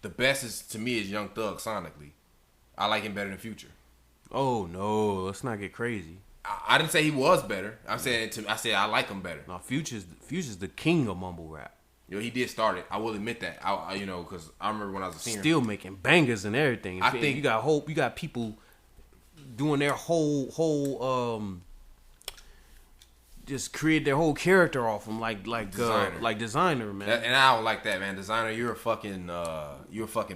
The best to me is Young Thug sonically. I like him better than Future. Oh no, let's not get crazy. I didn't say he was better. I said I like him better. No, Future's the king of mumble rap. You know, he did start it. I will admit that. You know, because I remember when I was a senior. Still making bangers and everything. I think you got people doing their whole just create their whole character off him like Designer, man. And I don't like that, man. Designer, you're a fucking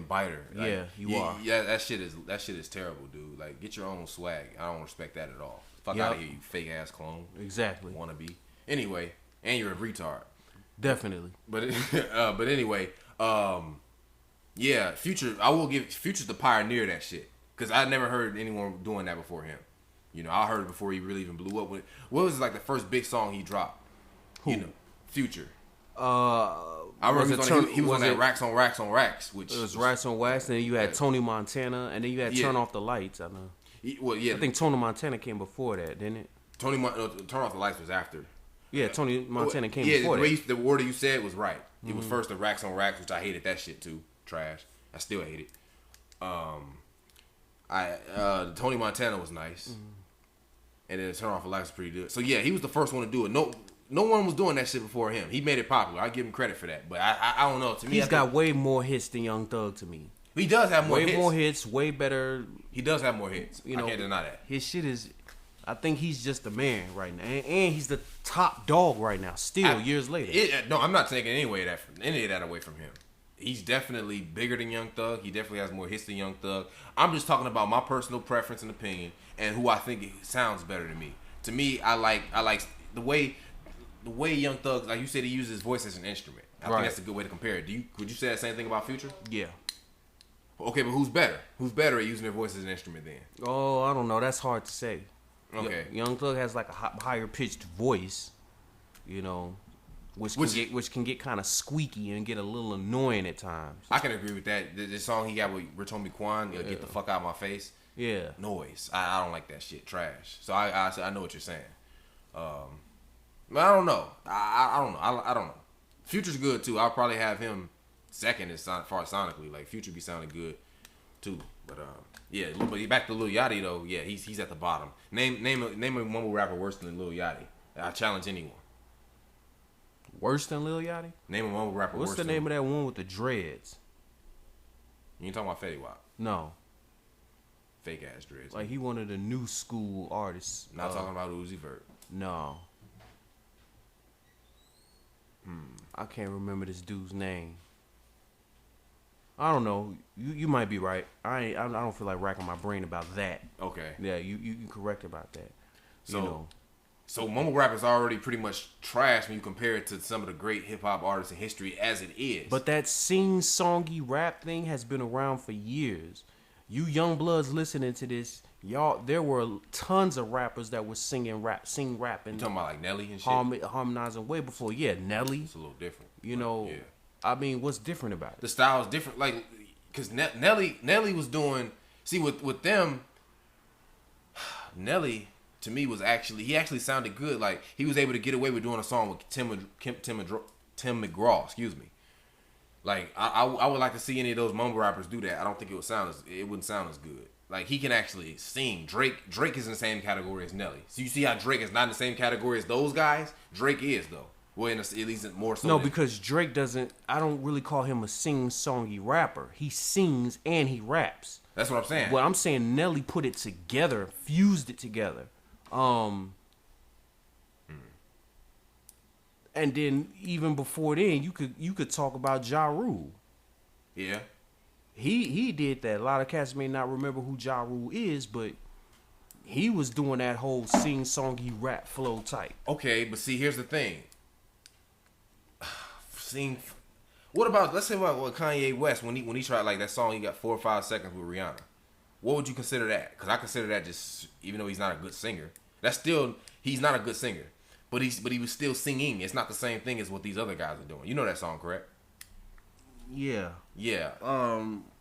biter. Like, yeah, you are. Yeah, that shit is terrible, dude. Like, get your own swag. I don't respect that at all. Fuck out of here, you fake ass clone. Exactly. Wannabe. Anyway, and you're a retard. Definitely. But anyway, yeah, Future. I will give Future's the pioneer of that shit because I never heard anyone doing that before him. You know, I heard it before he really even blew up. What was like the first big song he dropped? Who? You know, Future. I remember he was on that Racks on Racks on Racks, which it was Racks on Wax, and then you had Tony Montana, and then you had Turn Off the Lights. I know. I think Tony Montana came before that, didn't it? Turn Off the Lights was after. Yeah, Tony Montana came before that. The word you said was right. It was first the Racks on Racks, which I hated that shit too. Trash. I still hate it. Tony Montana was nice. And then Turn Off the Lights was pretty good. So yeah, he was the first one to do it. No one was doing that shit before him. He made it popular. I give him credit for that. But I don't know. To me, he's got way more hits than Young Thug to me. He does have more hits. Way more hits, way better. He does have more hits. I can't deny that. His shit is... I think he's just the man right now. And he's the top dog right now, still, years later. No, I'm not taking any of that away from him. he's definitely bigger than Young Thug. He definitely has more hits than Young Thug. I'm just talking about my personal preference and opinion and who I think it sounds better than me. To me, I like the way Young Thug, like you said, he uses his voice as an instrument. I think that's a good way to compare it. Would you say that same thing about Future? Yeah. Okay, but who's better? Who's better at using their voice as an instrument then? Oh, I don't know. That's hard to say. Okay. Young Thug has like a higher pitched voice, you know, which can get kind of squeaky and get a little annoying at times. I can agree with that. The song he got with Ratomi Kwan, Get the Fuck Out of My Face. Yeah. Noise. I don't like that shit. Trash. So I know what you're saying. But I don't know. I don't know. I don't know. Future's good too. I'll probably have him second as far as sonically. Like Future be sounding good too. But yeah. But back to Lil Yachty though. Yeah, he's at the bottom. Name a mumble rapper worse than Lil Yachty. I challenge anyone. Worse than Lil Yachty? Name a mumble rapper. What's the name of that one with the dreads? You ain't talking about Fetty Wap? No. Fake ass dreads. Like he one of the new school artists. Not talking about Uzi Vert. No. I can't remember this dude's name. I don't know. You might be right. I don't feel like racking my brain about that. Okay. Yeah, you correct about that. So mumble rap is already pretty much trash when you compare it to some of the great hip hop artists in history as it is. But that sing-songy rap thing has been around for years. You young bloods listening to this, y'all, there were tons of rappers that were sing rap and you talking about like Nelly and shit? Harmonizing way before. Yeah, Nelly. It's a little different. You know, yeah. I mean, what's different about it? The style is different. Like, because Nelly was doing, see, with them, Nelly, to me, he actually sounded good. Like, he was able to get away with doing a song with Tim McGraw, excuse me. Like, I would like to see any of those mumble rappers do that. I don't think it wouldn't sound as good. Like, he can actually sing. Drake is in the same category as Nelly. So you see how Drake is not in the same category as those guys? Drake is, though. Well, at least more so. No, because Drake doesn't, I don't really call him a sing-songy rapper. He sings and he raps. That's what I'm saying. Well, I'm saying Nelly put it together, fused it together. And then even before then, you could talk about Ja Rule. Yeah. He did that. A lot of cats may not remember who Ja Rule is, but he was doing that whole sing-songy rap flow type. Okay, but see, here's the thing. What about, let's say about Kanye West when he tried like that song, he got 4 or 5 seconds with Rihanna. What would you consider that? Because I consider that just, even though he's not a good singer, he's not a good singer. But he was still singing. It's not the same thing as what these other guys are doing. You know that song, correct? Yeah. Yeah.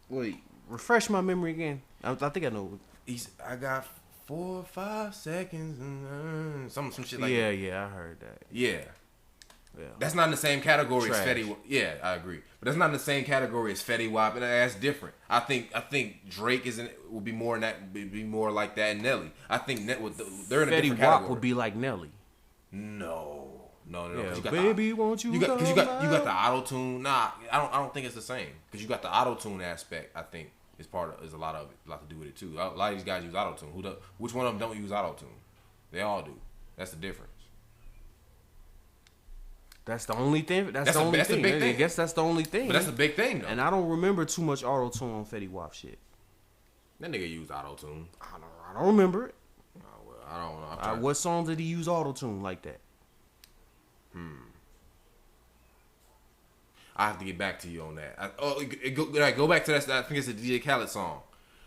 Wait. Refresh my memory again. I think I know. I got 4 or 5 seconds and some shit like that. that. Yeah, I heard that. Yeah. Yeah. That's not in the same category Trash. as Fetty. Yeah, I agree. But that's not in the same category as Fetty Wap, and that's different. I think Drake will be more in that, be more like that, and Nelly. I think they're in a different category. Fetty Wap would be like Nelly. No. Yeah, you got baby, won't you? You got the auto tune. Nah, I don't think it's the same because you got the auto tune aspect. I think is a lot to do with it too. A lot of these guys use auto tune. Which one of them don't use auto tune? They all do. That's the difference. That's the only thing. That's the big thing. I guess that's the only thing. But that's a big thing though. And I don't remember too much auto tune on Fetty Wap shit. That nigga used auto tune. I don't remember it. Oh, well, I don't know. What song did he use auto tune like that? I have to get back to you on that. Go back to that. I think it's a DJ Khaled song.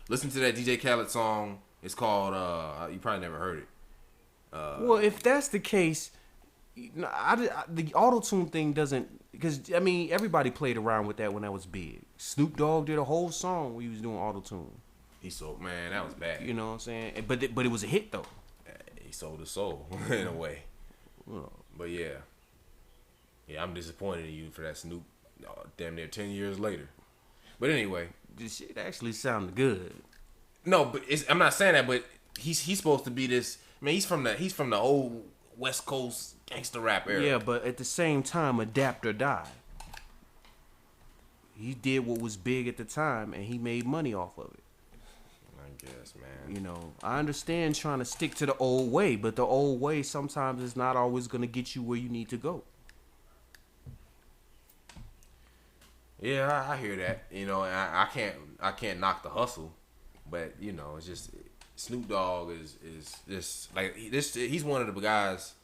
Listen to that DJ Khaled song. It's called. You probably never heard it. Well, if that's the case, the auto tune thing doesn't. Because I mean, everybody played around with that when that was big. Snoop Dogg did a whole song where he was doing auto tune. He sold, man, that was bad. You know what I'm saying? But it was a hit though. He sold his soul in a way. But yeah, I'm disappointed in you for that Snoop. Damn near 10 years later. But anyway, this shit actually sounded good. No, but I'm not saying that. But he's supposed to be this. I mean, he's from the old West Coast gangster rap era. Yeah, but at the same time, adapt or die. He did what was big at the time, and he made money off of it. I guess, man. You know, I understand trying to stick to the old way, but the old way sometimes is not always going to get you where you need to go. Yeah, I hear that. You know, and I can't knock the hustle, but you know, it's just Snoop Dogg is just like this. He's one of the guys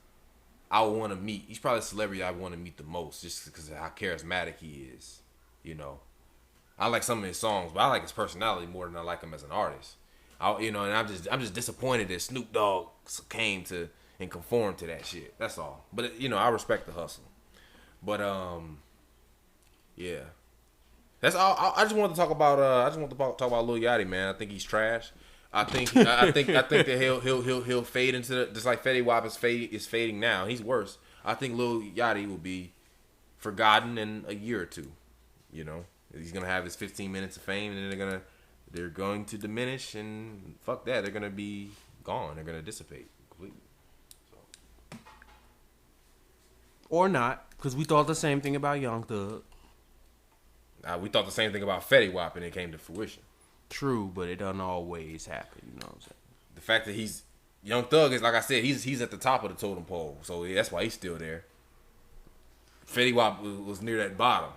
I want to meet. He's probably the celebrity I want to meet the most, just because of how charismatic he is. You know, I like some of his songs, but I like his personality more than I like him as an artist. And I'm just disappointed that Snoop Dogg came to and conformed to that shit. That's all. But you know, I respect the hustle. But yeah. That's all. I just wanted to talk about. Talk about Lil Yachty, man. I think he's trash. I think that he'll fade into just like Fetty Wap is fading now. He's worse. I think Lil Yachty will be forgotten in a year or two. You know, he's gonna have his 15 minutes of fame, and then they're going to diminish, and fuck that, they're gonna be gone. They're gonna dissipate completely. So. Or not, because we thought the same thing about Young Thug. We thought the same thing about Fetty Wap, and it came to fruition. True, but it doesn't always happen. You know what I'm saying? The fact that Young Thug is, like I said, he's at the top of the totem pole, so that's why he's still there. Fetty Wap was near that bottom.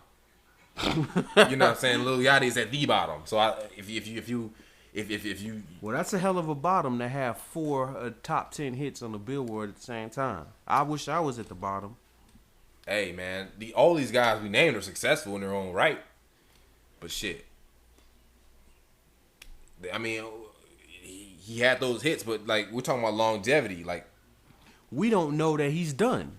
You know what I'm saying? Lil Yachty is at the bottom. So if you well, that's a hell of a bottom to have 4 top 10 hits on the Billboard at the same time. I wish I was at the bottom. Hey man, all these guys we named are successful in their own right. But shit, I mean, he had those hits, but like we're talking about longevity. Like we don't know that he's done.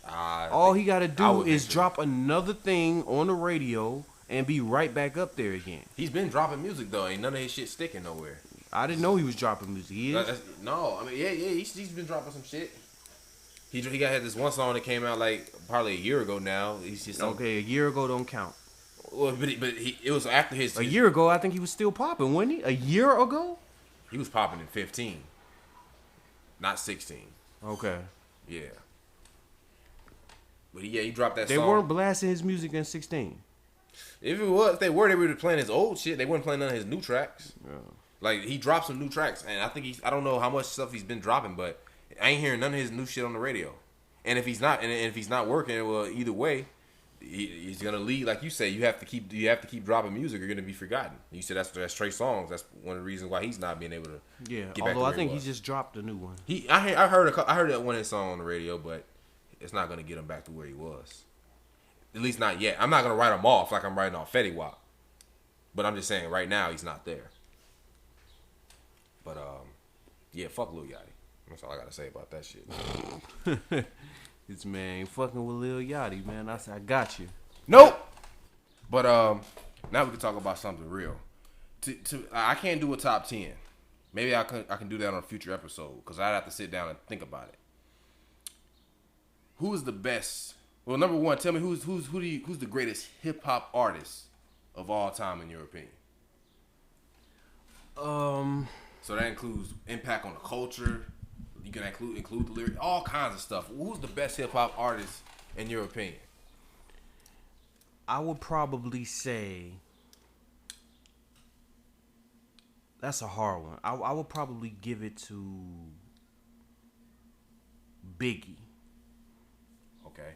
All he got to do is drop another thing on the radio and be right back up there again. He's been dropping music though. Ain't none of his shit sticking nowhere. I didn't know he was dropping music. He is? No, I mean, yeah, he's been dropping some shit. He had this one song that came out like probably a year ago now. He's just okay. A year ago don't count. Well, but it was after his. A year ago, I think he was still popping, wasn't he? A year ago, he was popping in 15, not 16. Okay. Yeah. But he dropped that they song. They weren't blasting his music in 16. If they were playing his old shit. They weren't playing none of his new tracks. Yeah. Like he dropped some new tracks, and I think I don't know how much stuff he's been dropping, but I ain't hearing none of his new shit on the radio. And if he's not working, well, either way. He's gonna lead, like you say. You have to keep dropping music. You're gonna be forgotten. You said that's Trey Songz. That's one of the reasons why he's not being able to. Yeah. Get back although to I think he just dropped a new one. I heard that one of his song on the radio, but it's not gonna get him back to where he was. At least not yet. I'm not gonna write him off like I'm writing off Fetty Wap. But I'm just saying right now he's not there. But yeah, fuck Lil Yachty. That's all I gotta say about that shit. This man ain't fucking with Lil Yachty, man. I got you. Nope. But now we can talk about something real. I can't do a top 10. Maybe I can do that on a future episode because I'd have to sit down and think about it. Who is the best? Well, number one, tell me who's the greatest hip hop artist of all time in your opinion? So that includes impact on the culture. You can include the lyrics, all kinds of stuff. Who's the best hip hop artist in your opinion? I would probably say that's a hard one. I would probably give it to Biggie. Okay.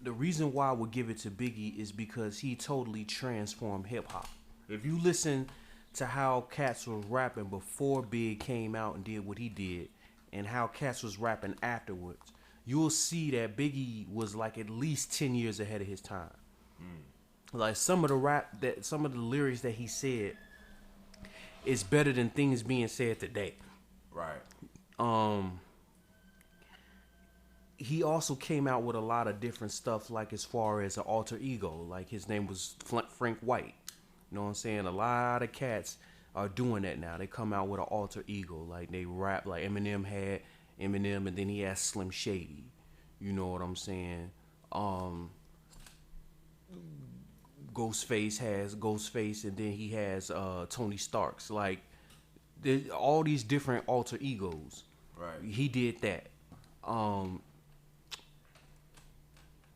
The reason why I would give it to Biggie is because he totally transformed hip hop. If you listen to how cats was rapping before Big came out and did what he did, and how cats was rapping afterwards, you'll see that Biggie was like at least 10 years ahead of his time. Like some of the lyrics that he said is better than things being said today. Right. He also came out with a lot of different stuff, like as far as an alter ego. Like his name was Frank White. You know what I'm saying? A lot of cats are doing that now. They come out with an alter ego. Like they rap like Eminem had Eminem, and then he has Slim Shady. You know what I'm saying? Ghostface has Ghostface, and then he has Tony Starks. Like all these different alter egos. Right. He did that.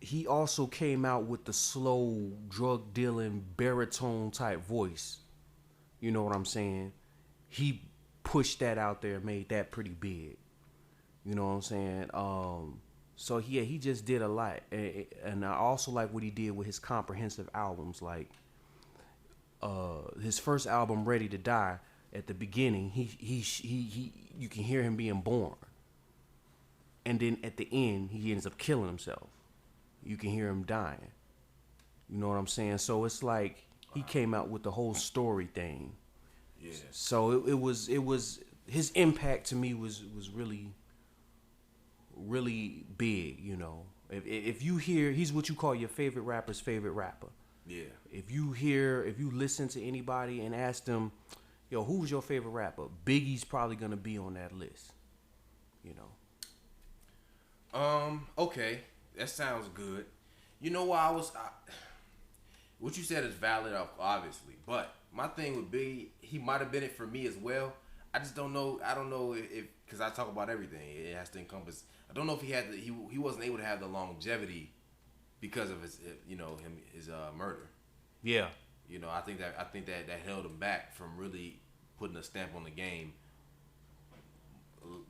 He also came out with the slow drug dealing baritone type voice. You know what I'm saying? He pushed that out there, made that pretty big. You know what I'm saying? So yeah, he just did a lot, and I also like what he did with his comprehensive albums. Like his first album, Ready to Die. At the beginning, he you can hear him being born, and then at the end, he ends up killing himself. You can hear him dying. You know what I'm saying? So it's like he came out with the whole story thing. Yeah. So it was his impact to me was really big. You know, if you hear, he's what you call your favorite rapper's favorite rapper. Yeah. If you listen to anybody and ask them, yo, who's your favorite rapper? Biggie's probably gonna be on that list. You know. Okay, that sounds good. You know why what you said is valid, obviously, but my thing would be he might have been it for me as well. I just don't know. I don't know if because I talk about everything, it has to encompass. I don't know if he wasn't able to have the longevity because of his his murder. Yeah. You know, I think that held him back from really putting a stamp on the game.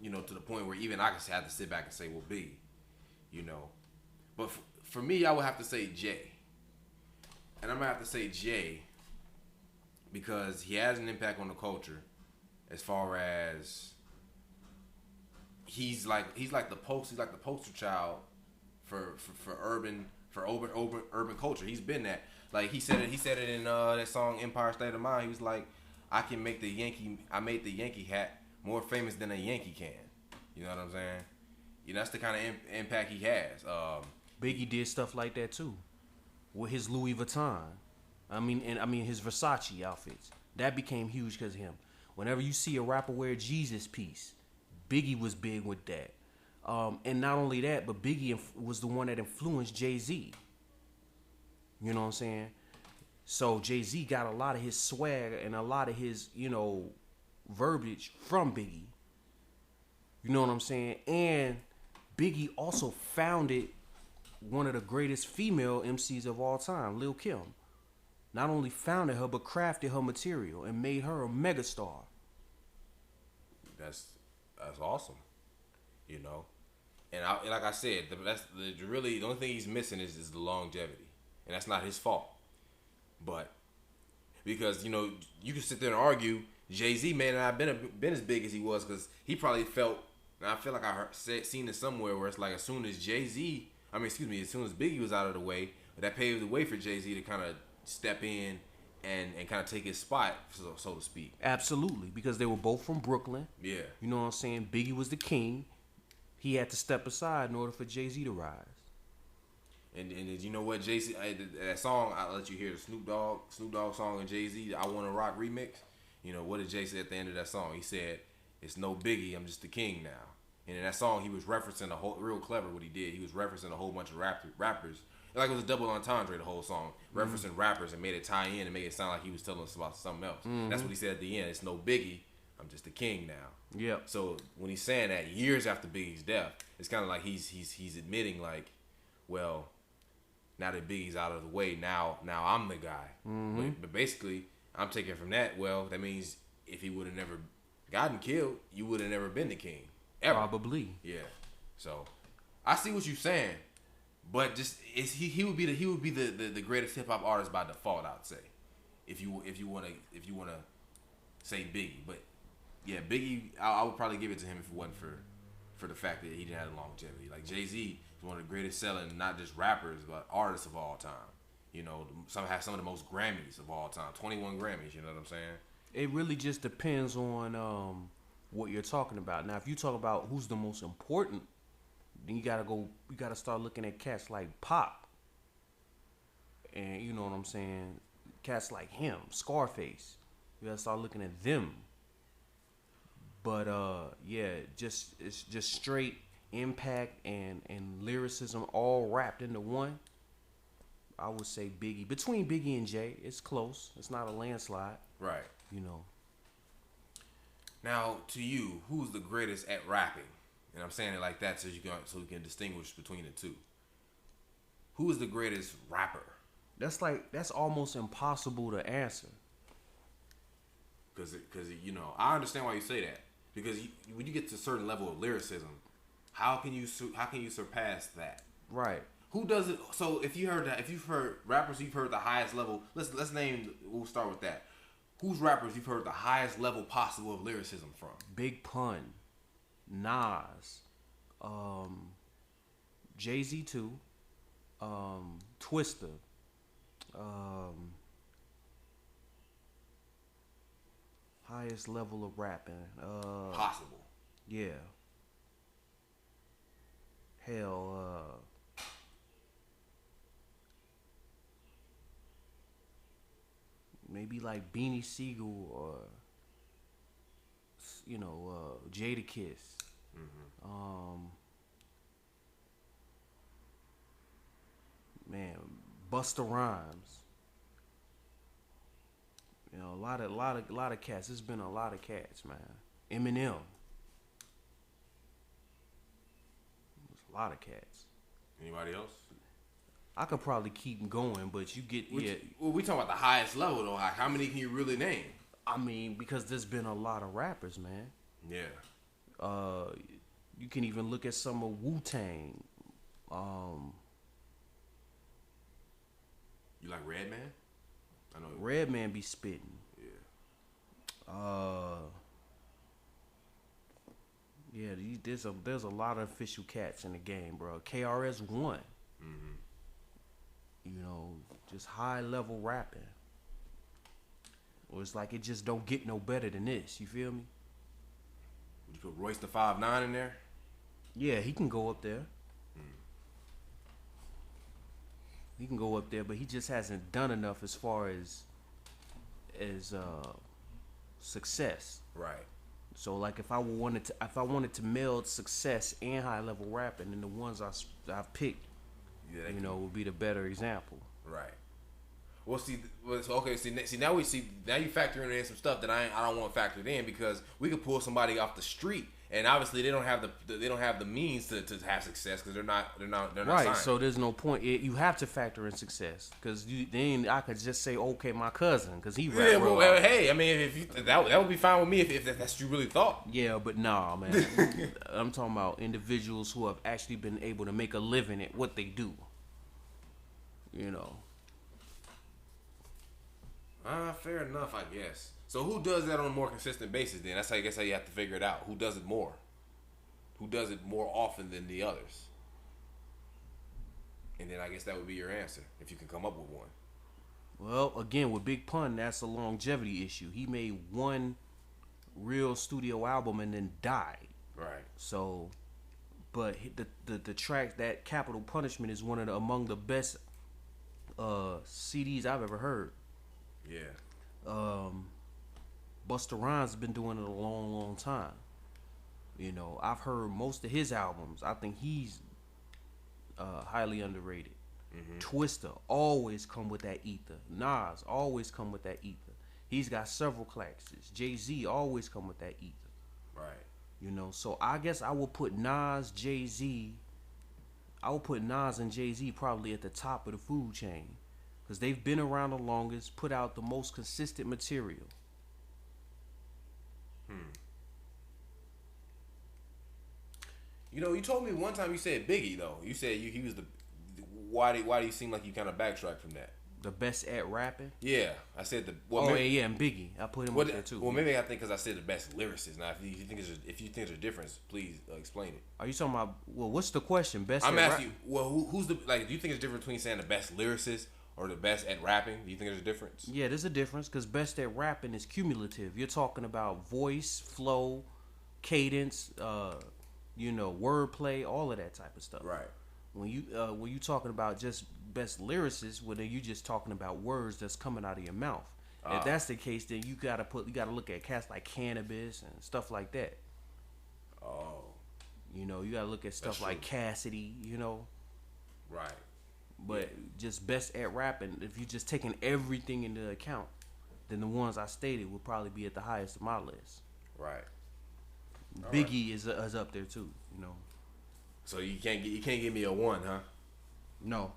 You know, to the point where even I could have to sit back and say, well, B, you know. But for me, I would have to say Jay. And I'm going to have to say Jay because he has an impact on the culture as far as he's like the poster child for urban culture. He's been that. Like he said it in that song Empire State of Mind. He was like, I made the Yankee hat more famous than a Yankey can. You know what I'm saying? You know, that's the kind of impact he has. Biggie did stuff like that too, with his Louis Vuitton. I mean his Versace outfits. That became huge because of him. Whenever you see a rapper wear a Jesus piece, Biggie was big with that. And not only that, but Biggie was the one that influenced Jay-Z. You know what I'm saying? So Jay-Z got a lot of his swag and a lot of his, verbiage from Biggie. You know what I'm saying? And Biggie also founded one of the greatest female MCs of all time, Lil Kim. Not only founded her, but crafted her material and made her a megastar. That's awesome. You know? And like I said, the only thing he's missing is the longevity. And that's not his fault. But because, you can sit there and argue Jay-Z may not have been as big as he was because he probably felt, and I feel like seen it somewhere where it's like as soon as Biggie was out of the way, that paved the way for Jay-Z to kind of step in and kind of take his spot, so to speak. Absolutely, because they were both from Brooklyn. Yeah. You know what I'm saying? Biggie was the king. He had to step aside in order for Jay-Z to rise. And you know what, Jay-Z, that song, I'll let you hear the Snoop Dogg song and Jay-Z, I Wanna Rock remix. You know, what did Jay say at the end of that song? He said, it's no biggie, I'm just the king now. And in that song, he was referencing real clever what he did. He was referencing a whole bunch of rappers. Like it was a double entendre, the whole song. Referencing rappers and made it tie in and make it sound like he was telling us about something else. That's what he said at the end. It's no biggie, I'm just the king now. Yep. So when he's saying that years after Biggie's death, it's kind of like he's admitting like, well, now that Biggie's out of the way, now I'm the guy. But basically, I'm taking from that, well, that means if he would have never gotten killed, you would have never been the king. Ever. Probably. Yeah. So, I see what you're saying, but just he would be the greatest hip hop artist by default, I'd say. If you wanna say Biggie, but yeah, Biggie, I would probably give it to him if it wasn't for the fact that he didn't have longevity. Like Jay-Z is one of the greatest selling, not just rappers, but artists of all time. You know, some have some of the most Grammys of all time, 21 Grammys. You know what I'm saying? It really just depends on what you're talking about. Now, if you talk about who's the most important, then you gotta start looking at cats like Pop, and you know what I'm saying, cats like him, Scarface. You gotta start looking at them. But yeah, it's just straight impact and lyricism all wrapped into one. I would say Biggie. Between Biggie and Jay, it's close. It's not a landslide. Right. You know. Now, to you, who's the greatest at rapping? And I'm saying it like that so we can distinguish between the two. Who is the greatest rapper? That's almost impossible to answer. Because I understand why you say that. Because when you get to a certain level of lyricism, How can you surpass that? Right. Who does it? So if you've heard rappers, you've heard the highest level. Let's name. We'll start with that. Who's rappers you've heard the highest level possible of lyricism from? Big Pun, Nas, Jay-Z too, Twista, highest level of rapping. Possible. Yeah. Hell, maybe like Beanie Siegel or Jadakiss. Man, Busta Rhymes. You know, a lot of cats. There's been a lot of cats, man. Eminem. There's a lot of cats. Anybody else? I could probably keep going, but you get Well, we talking about the highest level though. Like, how many can you really name? I mean, because there's been a lot of rappers, man. Yeah. You can even look at some of Wu-Tang. You like Redman? I know. Redman be spitting. Yeah. Yeah, there's a lot of official cats in the game, bro. KRS-One. Mm-hmm. You know, just high level rapping. Or it's like it just don't get no better than this. You feel me? Would you put Royce the 5'9" in there? Yeah, he can go up there. He can go up there, but he just hasn't done enough as far as success. Right. So like if I wanted to meld success and high level rapping, then the ones I've picked, would be the better example. Right. Well, see, now you factor in some stuff that I don't want factored in, because we could pull somebody off the street, and obviously they don't have the means to have success because they're not right. signed. So there's no point. You have to factor in success, because then I could just say, okay, my cousin, because he rap. Yeah, well, hey, I mean, if that would be fine with me if that's what you really thought. Yeah, but nah, man. I'm talking about individuals who have actually been able to make a living at what they do. You know. Fair enough, I guess. So who does that on a more consistent basis then? That's how you have to figure it out. Who does it more? Who does it more often than the others? And then I guess that would be your answer, if you can come up with one. Well, again, with Big Pun, that's a longevity issue. He made one real studio album and then died. Right. So, but the track, that Capital Punishment, is one of among the best CDs I've ever heard. Yeah. Busta Rhymes has been doing it a long, long time. You know, I've heard most of his albums. I think he's highly underrated. Mm-hmm. Twista always come with that ether. Nas always come with that ether. He's got several classics. Jay-Z always come with that ether. Right. You know, so I guess I will put Nas, Jay-Z. I will put Nas and Jay-Z probably at the top of the food chain, because they've been around the longest, put out the most consistent material. You know, you told me one time you said Biggie, though. You said he was the... Why do you seem like you kind of backtrack from that? The best at rapping? Yeah. I said the... Well, yeah, and Biggie. I put him up there, too. Well, maybe I think because I said the best lyricist. Now, if you think there's a difference, please explain it. Are you talking about... Well, what's the question? Best I'm at asking you, well, who's the... Like, do you think there's a difference between saying the best lyricist or the best at rapping? Do you think there's a difference? Yeah, there's a difference, because best at rapping is cumulative. You're talking about voice, flow, cadence, wordplay, all of that type of stuff. Right. When you talking about just best lyricist, well, then you just talking about words that's coming out of your mouth. If that's the case, then you gotta look at cats like Cannabis and stuff like that. Oh. You know, you gotta look at stuff like Cassidy. You know. Right. But just best at rapping, if you just taking everything into account, then the ones I stated would probably be at the highest of my list. Right. Biggie is up there too, you know. So you can't give me a 1, huh? No,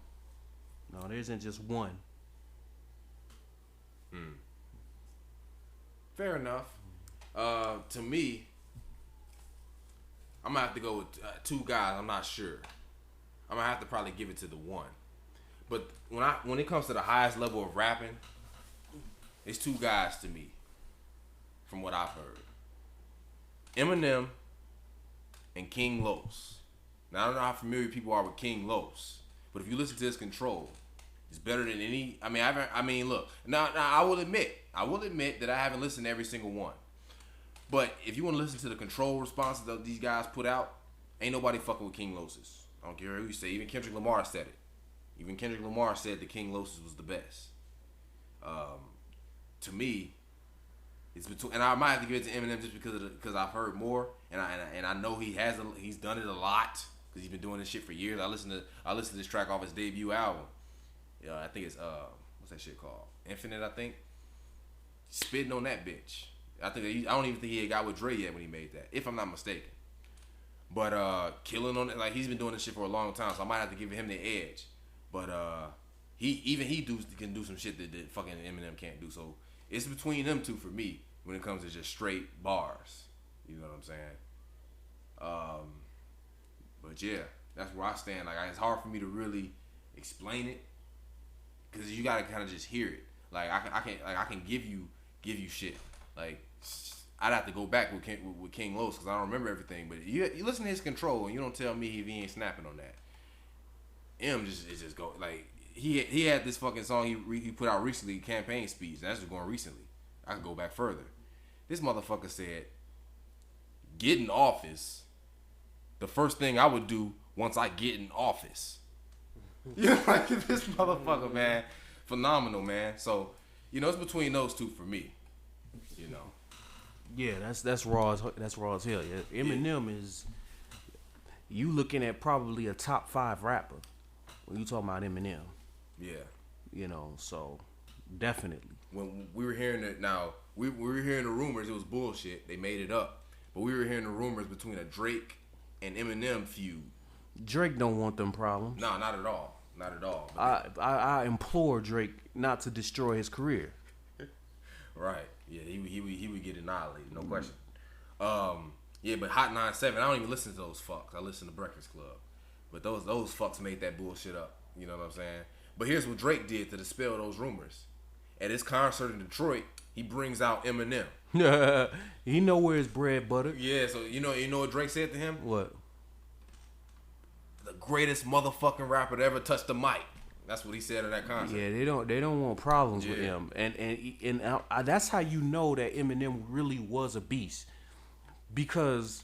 there isn't just one. Fair enough. To me, I'm gonna have to go with two guys. I'm not sure. I'm gonna have to probably give it to the one. But when it comes to the highest level of rapping, it's two guys to me, from what I've heard. Eminem and King Los. Now I don't know how familiar people are with King Los, but if you listen to his Control, it's better than any. Look. Now I will admit that I haven't listened to every single one. But if you want to listen to the Control responses that these guys put out, ain't nobody fucking with King Los's. I don't care who you say. Even Kendrick Lamar said it. Even Kendrick Lamar said that King Los's was the best. To me, it's between, and I might have to give it to Eminem just because I've heard more, and I know he's done it a lot because he's been doing this shit for years. I listened to this track off his debut album. Yeah, I think it's what's that shit called? Infinite, I think. Spitting on that bitch. I don't even think he had got with Dre yet when he made that, if I'm not mistaken. But killing on it, like he's been doing this shit for a long time, so I might have to give him the edge. But he can do some shit that fucking Eminem can't do. So it's between them two for me when it comes to just straight bars. You know what I'm saying? But yeah, that's where I stand. Like it's hard for me to really explain it because you gotta kind of just hear it. Like I can give you shit. Like I'd have to go back with King Los because I don't remember everything. But you listen to his Control and you don't tell me if he ain't snapping on that. M just go like he had this fucking song he put out recently, campaign speech. That's just going recently. I can go back further. This motherfucker said, "Get in office. The first thing I would do once I get in office." You know, like this motherfucker, man, phenomenal, man. So it's between those two for me. You know. Yeah, that's raw as hell. Yeah. Eminem is you looking at probably a top 5 rapper when you talking about Eminem. Yeah. So definitely. When we were hearing it now, we were hearing the rumors. It was bullshit. They made it up. But we were hearing the rumors between a Drake and Eminem feud. Drake don't want them problems. No, not at all. Not at all. I implore Drake not to destroy his career. Right. Yeah, he would get annihilated, no question. Yeah, but Hot 97, I don't even listen to those fucks. I listen to Breakfast Club. But those fucks made that bullshit up. You know what I'm saying? But here's what Drake did to dispel those rumors. At his concert in Detroit, he brings out Eminem. He know where his bread buttered. Yeah, so you know what Drake said to him? What? The greatest motherfucking rapper to ever touch the mic. That's what he said at that concert. Yeah, they don't want problems with him, and that's how you know that Eminem really was a beast, because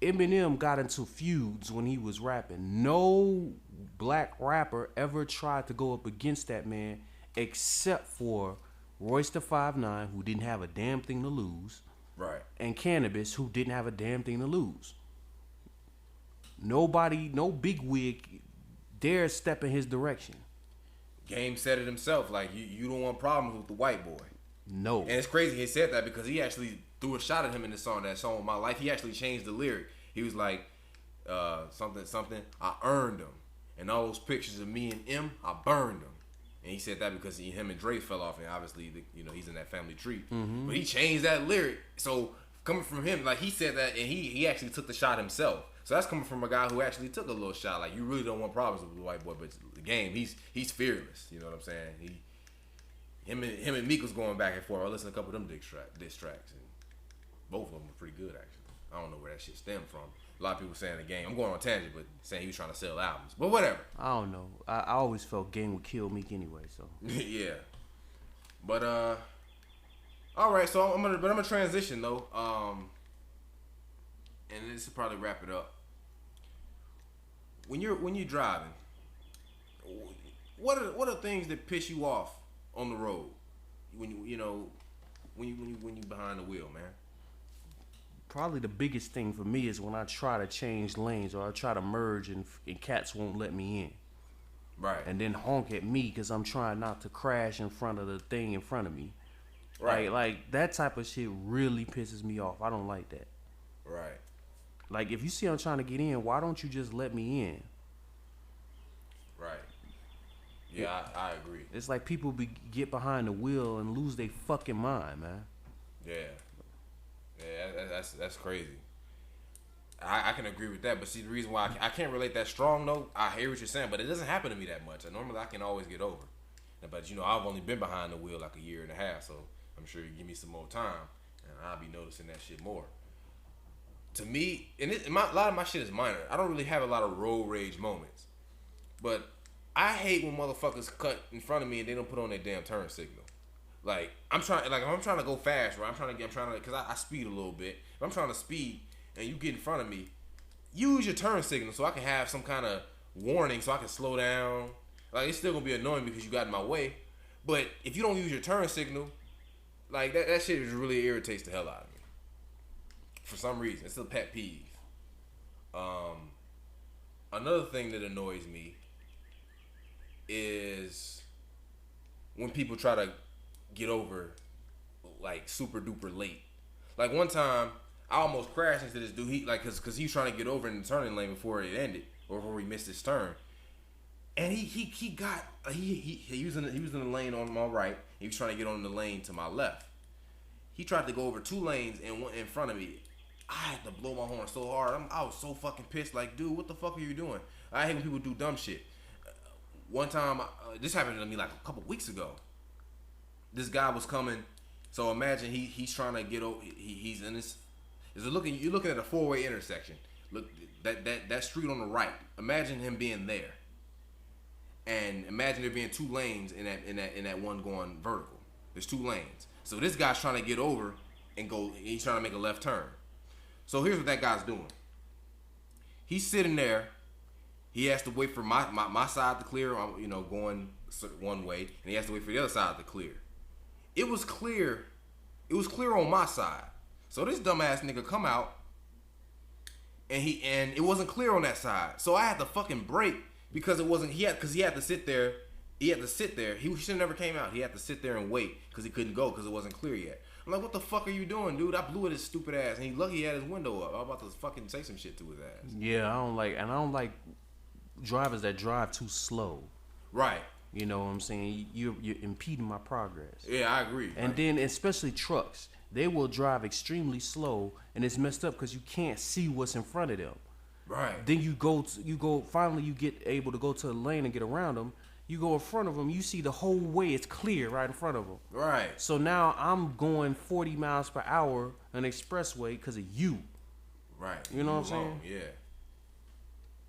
Eminem got into feuds when he was rapping. No black rapper ever tried to go up against that man, except for Royce da 5'9", who didn't have a damn thing to lose, right? And Cannabis, who didn't have a damn thing to lose. Nobody, no bigwig dare step in his direction. Game said it himself. Like you don't want problems with the white boy. No. And it's crazy he said that because he actually threw a shot at him in the song. That song, My Life. He actually changed the lyric. He was like, something. I earned them, and all those pictures of me and M, I burned them. And he said that because him and Dre fell off, and obviously he's in that family tree. Mm-hmm. But he changed that lyric. So coming from him, like he said that, and he actually took the shot himself. So that's coming from a guy who actually took a little shot. Like, you really don't want problems with the white boy, but the game, he's fearless. You know what I'm saying? Him and Meek was going back and forth. I listened to a couple of them diss tracks, and both of them were pretty good, actually. I don't know where that shit stemmed from. A lot of people saying the game. I'm going on a tangent, but saying he was trying to sell albums. But whatever. I don't know. I always felt Game would kill Meek anyway, so. Yeah. But, all right, so I'm gonna transition, though. And this will probably wrap it up. When you're driving, what are things that piss you off on the road when you behind the wheel, man? Probably the biggest thing for me is when I try to change lanes or I try to merge and cats won't let me in. Right. And then honk at me because I'm trying not to crash in front of the thing in front of me. Right. Like that type of shit really pisses me off. I don't like that. Right. Like, if you see I'm trying to get in, why don't you just let me in? Right. Yeah, I agree. It's like people get behind the wheel and lose their fucking mind, man. Yeah. Yeah, that's crazy. I can agree with that, but see, the reason why I can't relate that strong, though, I hear what you're saying, but it doesn't happen to me that much. Normally, I can always get over. But, I've only been behind the wheel like a year and a half, so I'm sure you give me some more time, and I'll be noticing that shit more. To me, and a lot of my shit is minor. I don't really have a lot of road rage moments. But I hate when motherfuckers cut in front of me and they don't put on their damn turn signal. Like, if I'm trying to go fast, right? Because I speed a little bit. If I'm trying to speed and you get in front of me, use your turn signal so I can have some kind of warning so I can slow down. Like, it's still gonna be annoying because you got in my way. But if you don't use your turn signal, like, that shit really irritates the hell out of me. For some reason, it's a pet peeve. Another thing that annoys me is when people try to get over like super duper late. Like one time, I almost crashed into this dude. He because he was trying to get over in the turning lane before it ended or before he missed his turn. And he was in the lane on my right. He was trying to get on the lane to my left. He tried to go over 2 lanes and went in front of me. I had to blow my horn so hard. I was so fucking pissed. Like, dude, what the fuck are you doing? I hate when people do dumb shit. One time, this happened to me like a couple weeks ago. This guy was coming. So imagine he's trying to get over. He's in this. You're looking at a 4-way intersection. Look, that street on the right. Imagine him being there. And imagine there being 2 lanes in that one going vertical. There's 2 lanes. So this guy's trying to get over and go. He's trying to make a left turn. So here's what that guy's doing. He's sitting there. He has to wait for my side to clear. Going one way, and he has to wait for the other side to clear. It was clear. It was clear on my side. So this dumbass nigga come out, and it wasn't clear on that side. So I had to fucking brake because it wasn't. He had to sit there. He should have never came out. He had to sit there and wait because he couldn't go because it wasn't clear yet. I'm like, what the fuck are you doing, dude? I blew at his stupid ass, and he lucky he had his window up. I was about to fucking say some shit to his ass. Yeah, I don't like drivers that drive too slow. Right. You know what I'm saying? You're impeding my progress. Yeah, I agree. And then especially trucks, they will drive extremely slow, and it's messed up because you can't see what's in front of them. Right. Then finally you get able to go to the lane and get around them. You go in front of them, you see the whole way, it's clear right in front of them. Right. So now I'm going 40 miles per hour on an expressway because of you. Right. You know what I'm saying? Yeah.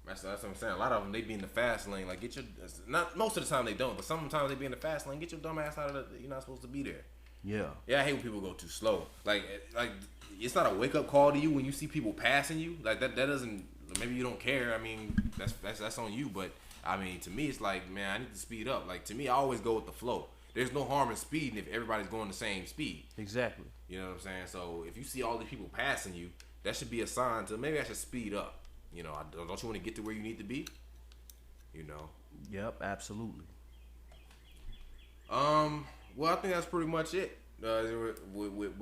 That's what I'm saying. A lot of them, they be in the fast lane. Like, not most of the time they don't, but sometimes they be in the fast lane. Get your dumb ass out of you're not supposed to be there. Yeah. Yeah, I hate when people go too slow. Like it's not a wake up call to you when you see people passing you. Like that doesn't. Maybe you don't care. I mean, that's on you. But I mean, to me, it's like, man, I need to speed up. Like, to me, I always go with the flow. There's no harm in speeding if everybody's going the same speed. Exactly. You know what I'm saying? So if you see all these people passing you, that should be a sign to maybe I should speed up. Don't you want to get to where you need to be? Yep, absolutely. Well, I think that's pretty much it. With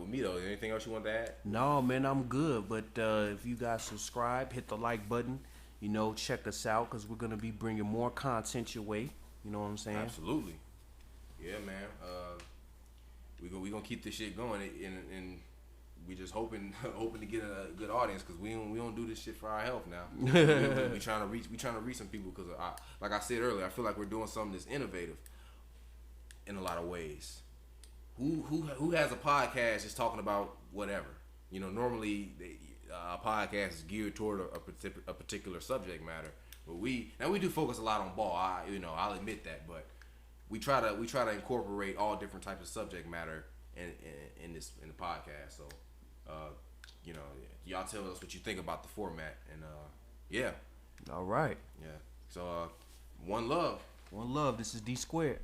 me though, is there anything else you want to add? No, man, I'm good. But if you guys subscribe, hit the like button. Check us out because we're gonna be bringing more content your way. You know what I'm saying? Absolutely. Yeah, man. We gonna keep this shit going, and we just hoping to get a good audience because we don't do this shit for our health now. we trying to reach some people because like I said earlier, I feel like we're doing something that's innovative in a lot of ways. Who has a podcast just talking about whatever? Normally a podcast is geared toward a particular subject matter. But we do focus a lot on ball. I'll admit that, but we try to incorporate all different types of subject matter in the podcast. So, y'all tell us what you think about the format, and yeah. All right. Yeah. So, one love. One love. This is D Squared.